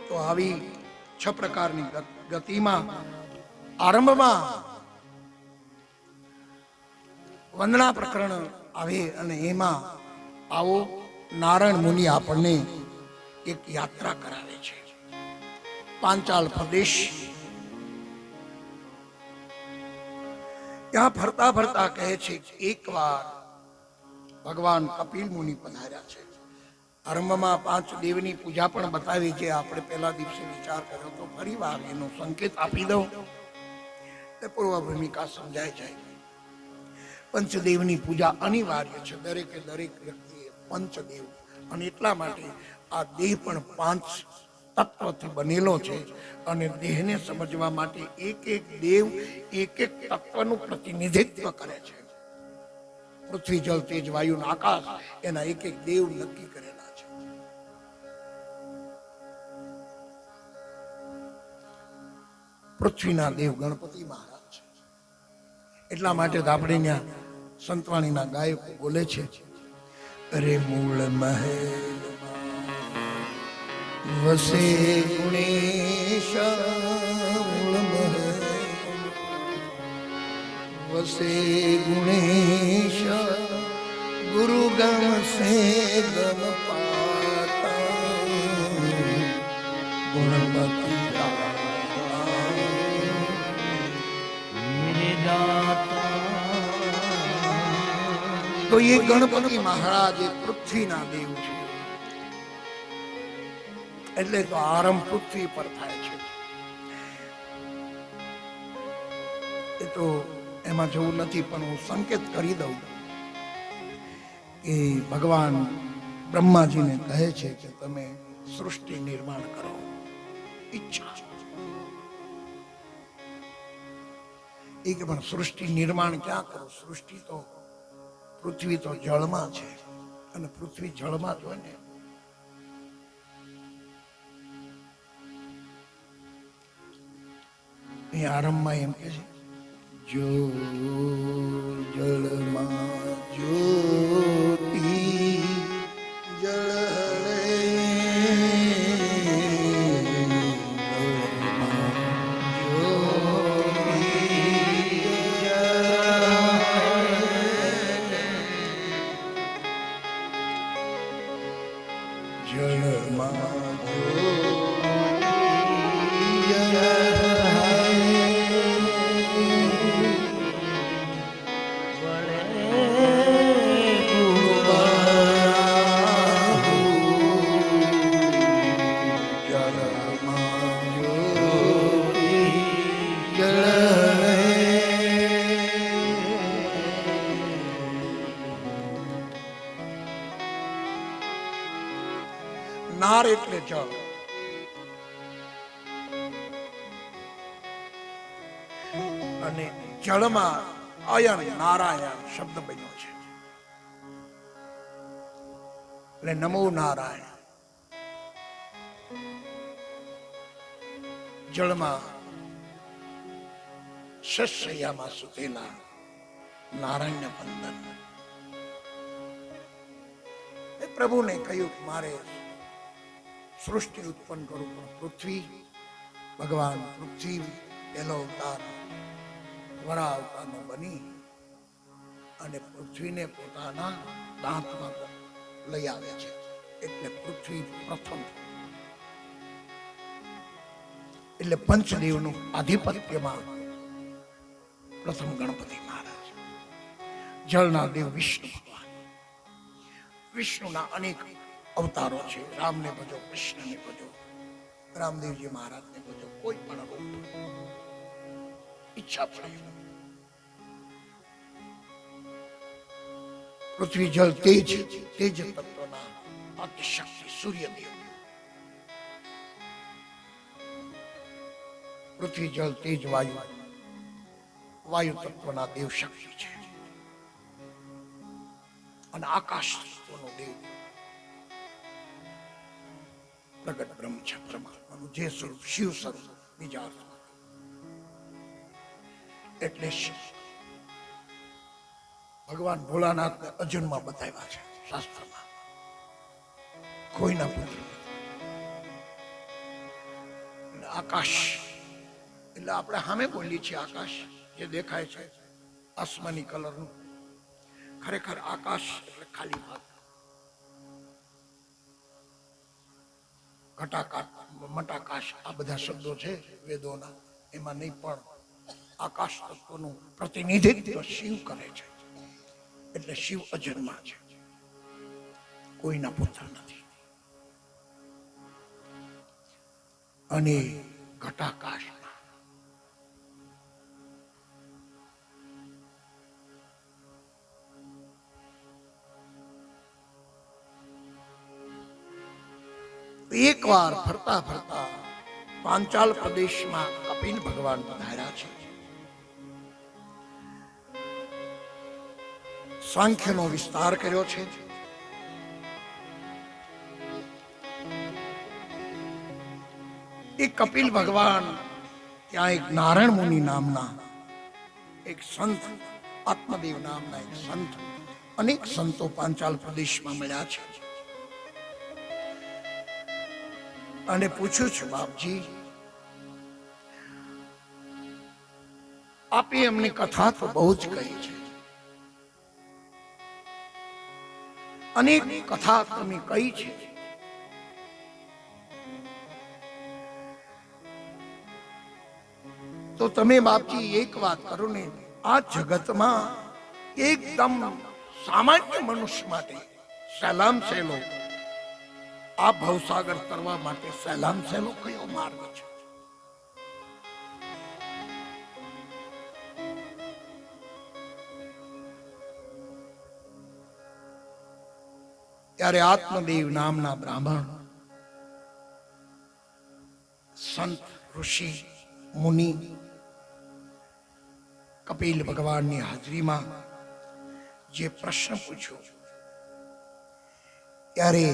તો આવી 6 પ્રકારની ગતિમાં આરંભમાં વંદના પ્રકરણ આવે અને એમાં આવો નારાયણ મુનિ આપણને એક યાત્રા કરાવે છે. પાંચાલ પ્રદેશ. ત્યાં ફરતા ફરતા કહે છે કે એકવાર ભગવાન કપિલ મુનિ પધાર્યા છે. આરંભમાં 5 દેવની પૂજા પણ બતાવી છે. આપણે પહેલા દિવસે વિચાર કર્યો તો ફરી વાર એનો સંકેત આપી દઉં તે પૂર્વ ભૂમિકા સમજાય જાય. પંચદેવની પૂજા અનિવાર્ય છે. દરેકે દરેક વ્યક્તિએ પંચદેવ, અને એટલા માટે આ દેહ પણ 5 તત્વથી બનેલો છે. અને દેહને સમજવા માટે એક દેવ એક તત્વનું પ્રતિનિધિત્વ કરે છે. પૃથ્વી, જળ, તેજ, વાયુ, આકાશ એના એક દેવ નક્કી કરેલા છે. પૃથ્વીના દેવ ગણપતિ મહારાજ છે. એટલા માટે આપણે ત્યાં સંતવાણીના ગાયકો બોલે છે, અરે મૂળ મહેલ વસે ગુણેશ, મૂળ મહેલ વસે ગુણેશ, ગુરુ ગમ સે ગમ પાતા, ગુણપતિ તો એ ગણપતિ મહારાજ એ પૃથ્વીના દેવ છે. એટલે તો આરંભ પૃથ્વી પર થાય છે. એ તો એમાં જવું નથી, પણ હું સંકેત કરી દઉં કે ભગવાન બ્રહ્માજીને કહે છે કે તમે સૃષ્ટિ નિર્માણ કરો. ઈચ્છા એ કે પણ સૃષ્ટિ નિર્માણ ક્યાં કરો? સૃષ્ટિ તો પૃથ્વી તો જળમાં છે, અને પૃથ્વી જળમાં જ હોય ને. એ આરંભમાં એમ કે છે, જો જળમાં જ્યોતિ નાર એટલે જળ. અને જળમાં અયન નારાયણ શબ્દ બન્યો છે. એટલે નમો નારાયણ. જળમાં શસ્યયામાં સુતેલા નારાયણ વંદન. એ પ્રભુને કહ્યું કે મારે સૃષ્ટિ ઉત્પન્ન કરું, પણ પૃથ્વી, ભગવાન પૃથ્વી પહેલો અવતાર વરા અવતારનો બની અને પૃથ્વીને પોતાના દાંતમાં લઈ આવે છે. એટલે પૃથ્વી પ્રથમ. એટલે પંચદેવનું આધિપત્યમાં પ્રથમ ગણપતિ મહારાજ. જળના દેવ વિષ્ણુ ભગવાન. વિષ્ણુના અનેક અવતારો છે. રામને ભજો, કૃષ્ણને ભજો, રામદેવજી મહારાજને ભજો. કોઈ પણ રૂપ ઈચ્છા પડે. પૃથ્વી જળ તેજ, તેજ તત્વના અતિશક્તિ સૂર્યદેવ. પૃથ્વી જળ તેજ વાયુ, વાયુ તત્વના દેવ શક્તિ છે. અને આકાશ તત્વનો દેવ પ્રગટ બ્રહ્મ છે, પરમાત્માનું જે સ્વરૂપ, શિવ સ્વરૂપ બીજા અર્થમાં. એટલે ભગવાન ભોળાનાથને અર્જુનમાં બતાવ્યા છે શાસ્ત્રમાં. કોઈના પુત્ર. આકાશ એટલે આપણે સામે બોલીએ છીએ આકાશ, જે દેખાય છે આસમાની કલરનું. ખરેખર આકાશ એટલે ખાલી ભાગ. ઘટાકાશ, મટાકાશ આ બધા શબ્દો છે વેદોના, એમાં નહીં. પણ આકાશ તત્વનું પ્રતિનિધિત્વ શિવ કરે છે. એટલે શિવ અજન્મા છે, કોઈના પુત્ર નથી. અને ઘટાકાશ એક વાર ફરતા ફરતા પાંચાલ પ્રદેશમાં કપિલ ભગવાન પધાર્યા છે. સાંખ્યનો વિસ્તાર કર્યો છે. એ કપિલ ભગવાન ત્યાં એક નારાયણ મુનિ નામના એક સંત, આત્મદેવ નામના એક સંત, અનેક સંતો પાંચાલ પ્રદેશમાં મળ્યા છે. અને પૂછ્યું છે, બાપજી આપે એમની કથા તો બહુ જ કહી છે, અનેક કથા તમે કહી છે, તો તમે બાપજી એક વાત કરો ને. આ જગતમાં એકદમ સામાન્ય મનુષ્ય માટે સહેલામ સહેલો, આ ભવસાગર તરવા માટે સહેલામ સહેલો કયો માર્ગ છે? ત્યારે આત્મદેવ નામના બ્રાહ્મણ, સંત, ઋષિ, મુનિ કપિલ ભગવાનની હાજરીમાં જે પ્રશ્ન પૂછ્યો, ત્યારે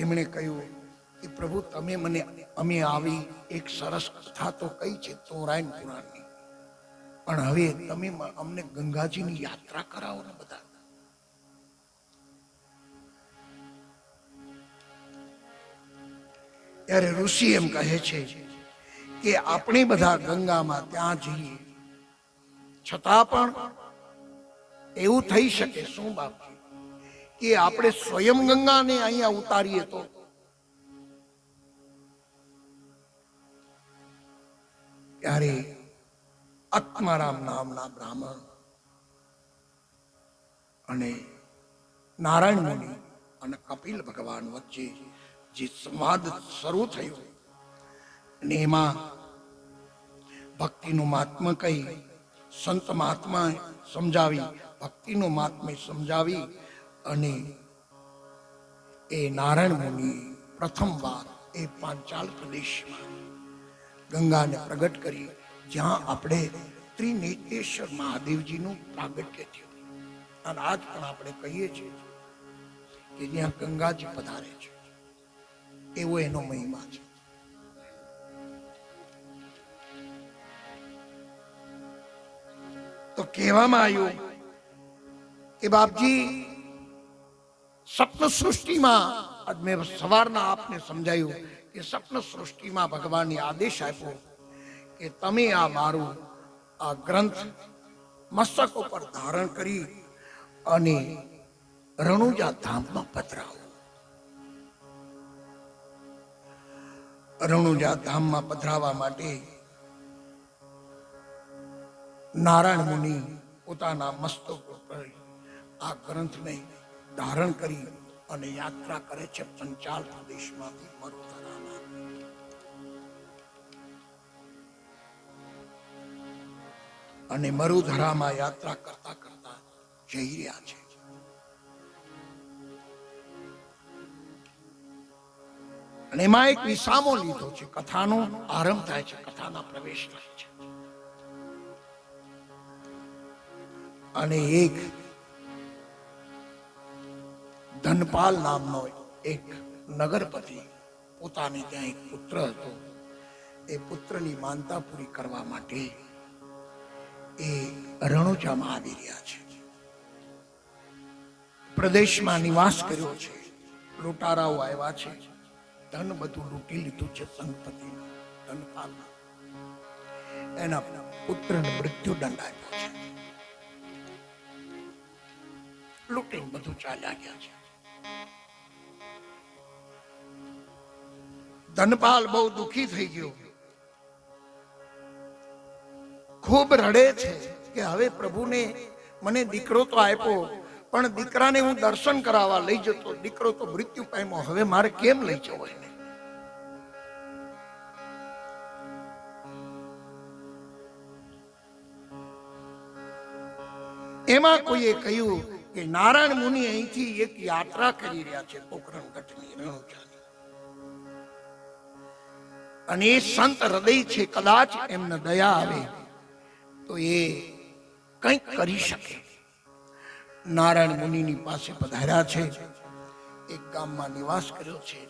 એમણે કહ્યું કે પ્રભુ તમે મને, અમે આવી એક સરસ કથા તો કહી છે તોરાયણ પુરાણની, પણ હવે તમે અમને ગંગાજીની યાત્રા કરાવો ને બધા. ત્યારે ઋષિ એમ કહે છે કે આપણે બધા ગંગામાં ત્યાં જઈએ, છતાં પણ એવું થઈ શકે શું બાપજી કે આપણે સ્વયં ગંગાને અહીંયા ઉતારીએ તો? ત્યારે આત્મારામ નામના બ્રાહ્મણ અને નારાયણ મુનિ અને કપિલ ભગવાન વચ્ચે જે સંવાદ શરૂ થયો, અને એમાં ભક્તિનું મહાત્મ્ય કહી, સંત મહાત્મા સમજાવી, ભક્તિનું મહાત્મ્ય સમજાવી, અને એ નારાયણ મુનિ પ્રથમવાર એ પાંચાલ પ્રદેશમાં ગંગાને પ્રગટ કરી, જ્યાં આપણે ત્રિનેત્રેશ્વર મહાદેવજીનું પ્રાગટ્ય થયું. અને આજ પણ આપણે કહીએ છીએ કે જ્યાં ગંગાજી પધારે છે એવો એનો મહિમા છે. તો કહેવામાં આવ્યું કે બાપજી સ્વપ્ન સૃષ્ટિમાં, આજ મેં સવારના આપને સમજાયું કે સ્વપ્ન સૃષ્ટિમાં ભગવાનને આદેશ આપ્યો કે તમે આ મારું આ ગ્રંથ મસ્તક ઉપર ધારણ કરી અને રણુજા ધામમાં પધરાવો. રણુજા ધામમાં પધરાવા માટે નારાયણ મુનિ પોતાના મસ્તક ઉપર આ ગ્રંથને ધારણ કરી અને યાત્રા કરે છે પંચાલ પ્રદેશમાંથી મરુધરામાં. અને મરુધરામાં યાત્રા કરતા કરતા જઈ રહ્યા છે. અને એમાં એક વિસામો લીધો છે. કથાનો આરંભ થાય છે, કથાના પ્રવેશ થાય છે. અને એક ધનપાલ નામનો એક નગરપતિ, પોતાને ત્યાં એક પુત્ર હતો. એ પુત્રની માનતા પૂરી કરવા માટે એ રણુજામાં આવી રહ્યા છે. પ્રદેશમાં નિવાસ કર્યો છે. લૂંટારાઓ આવ્યા છે, ધન બધું લૂંટી લીધું છે. સંપત્તિ ધનપાલના એના પુત્રને મૃત્યુદંડ આપ્યો છે. લૂંટીને બધું ચાલ્યા ગયા છે. ધનપાલ બહુ દુખી થઈ ગયો, ખૂબ રડે છે કે હવે પ્રભુને મને દીકરો તો આપ્યો, પણ દીકરાને હું દર્શન કરાવવા લઈ જતો, દીકરો તો મૃત્યુ પામ્યો, હવે મારે કેમ લઈ જવો એને? એમાં કોઈએ કહ્યું કે નારાયણ મુનિ અહીંથી એક યાત્રા કરી રહ્યા છે પોખરણગઢની, રણુજાની. અને એ સંત હૃદય છે, કદાચ એમને દયા આવે તો એ કંઈક કરી શકે. નારાયણ મુનિની પાસે પધાર્યા છે. એક ગામમાં નિવાસ કર્યો છે.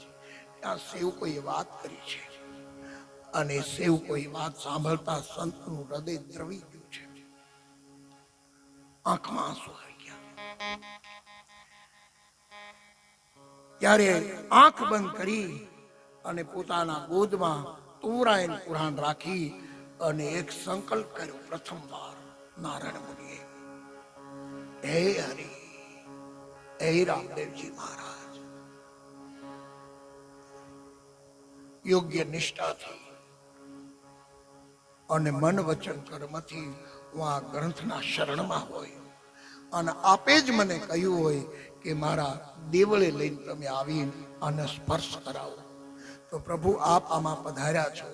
ત્યાં સેવકોએ વાત કરી છે. અને સેવકોએ વાત સાંભળતા સંતનું હૃદય દ્રવી ગયું છે. આંખમાં આંસુ આવી ગયા. ત્યારે આંખ બંધ કરી અને પોતાના ગોદમાં તુરાયન પુરાણ રાખી અને એક સંકલ્પ કર્યો. પ્રથમવાર નારાયણ મુનિએ, હે હરિ, હે રામદેવજી મહારાજ, યોગ્ય નિષ્ઠાથી અને મન વચન કર્મથી હું આ ગ્રંથના શરણમાં હોય અને આપે જ મને કહ્યું હોય કે મારા દેવળે લઈને તમે આવીને આને સ્પર્શ કરાવો, તો પ્રભુ આપ આમાં પધાર્યા છો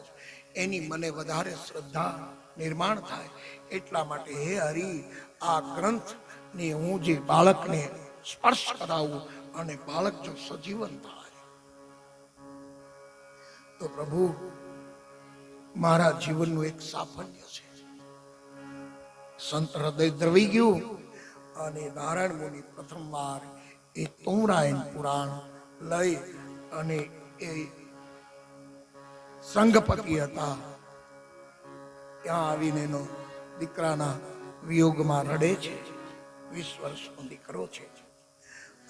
એની મને વધારે શ્રદ્ધા નિર્માણ થાય. એટલા માટે હે હરિ, આ ગ્રંથ ને હું જે બાળકને સ્પર્શ કરાવું અને બાળક જો સજીવન થાય તો પ્રભુ મારા જીવનનું એક સાફલ્ય છે. સંત હૃદય દ્રવી ગયું અને નારાયણ મુનિ પ્રથમવાર એ તુરાયન પુરાણ લઈ અને એ સંઘપતિ હતા ત્યાં આવીને એનો દીકરાના વિયોગમાં રડે છે. 20 વર્ષનો દીકરો છે.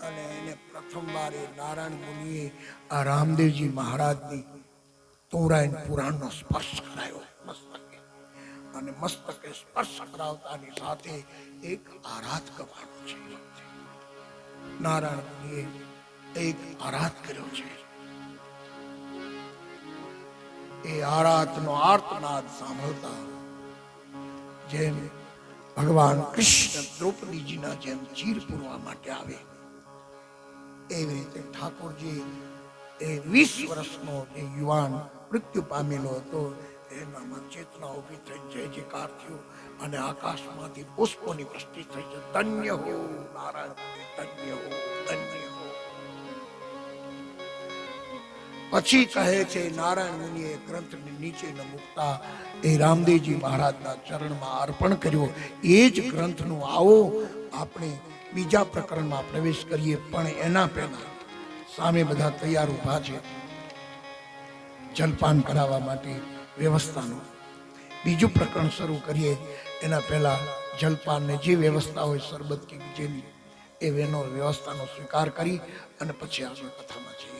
અને એને પ્રથમવાર એ નારાયણ મુનિએ આ રામદેવજી મહારાજની તુરાયન પુરાણનો સ્પર્શ કરાયો મસ્તકે. અને મસ્તકે સ્પર્શ કરાવતાની સાથે એક આરાધ કરવાનો છે. નારાયણ મુનિએ એક આરાધ કર્યો છે. એ આરાધનો આર્તનાદ સાંભળતા જેમ ભગવાન કૃષ્ણ દ્રૌપદીજીના જેમ ચીર પૂરવા માટે આવે એવી રીતે ઠાકોરજી એ 20 વર્ષનો જે યુવાન મૃત્યુ પામેલો હતો એનામાં ચેતના ઉભી થઈ જય જયકાર થયો અને આકાશમાંથી પુષ્પોની વૃષ્ટિ થઈ છે. ધન્ય હો નારાયણ, ધન્ય હો, ધન્ય હો. પછી કહે છે નારાયણ મુનિએ ગ્રંથને નીચે ન મૂકતા એ રામદેવજી મહારાજના ચરણમાં અર્પણ કર્યો. એ જ ગ્રંથનું આવો આપણે બીજા પ્રકરણમાં પ્રવેશ કરીએ, પણ એના પહેલા સામે બધા તૈયાર ઊભા છે જલપાન કરાવવા માટે વ્યવસ્થાનું. બીજું પ્રકરણ શરૂ કરીએ એના પહેલા જલપાનને જે વ્યવસ્થા હોય શરબત કે જેની એ વેનો વ્યવસ્થાનો સ્વીકાર કરી અને પછી આગળ કથામાં જઈએ.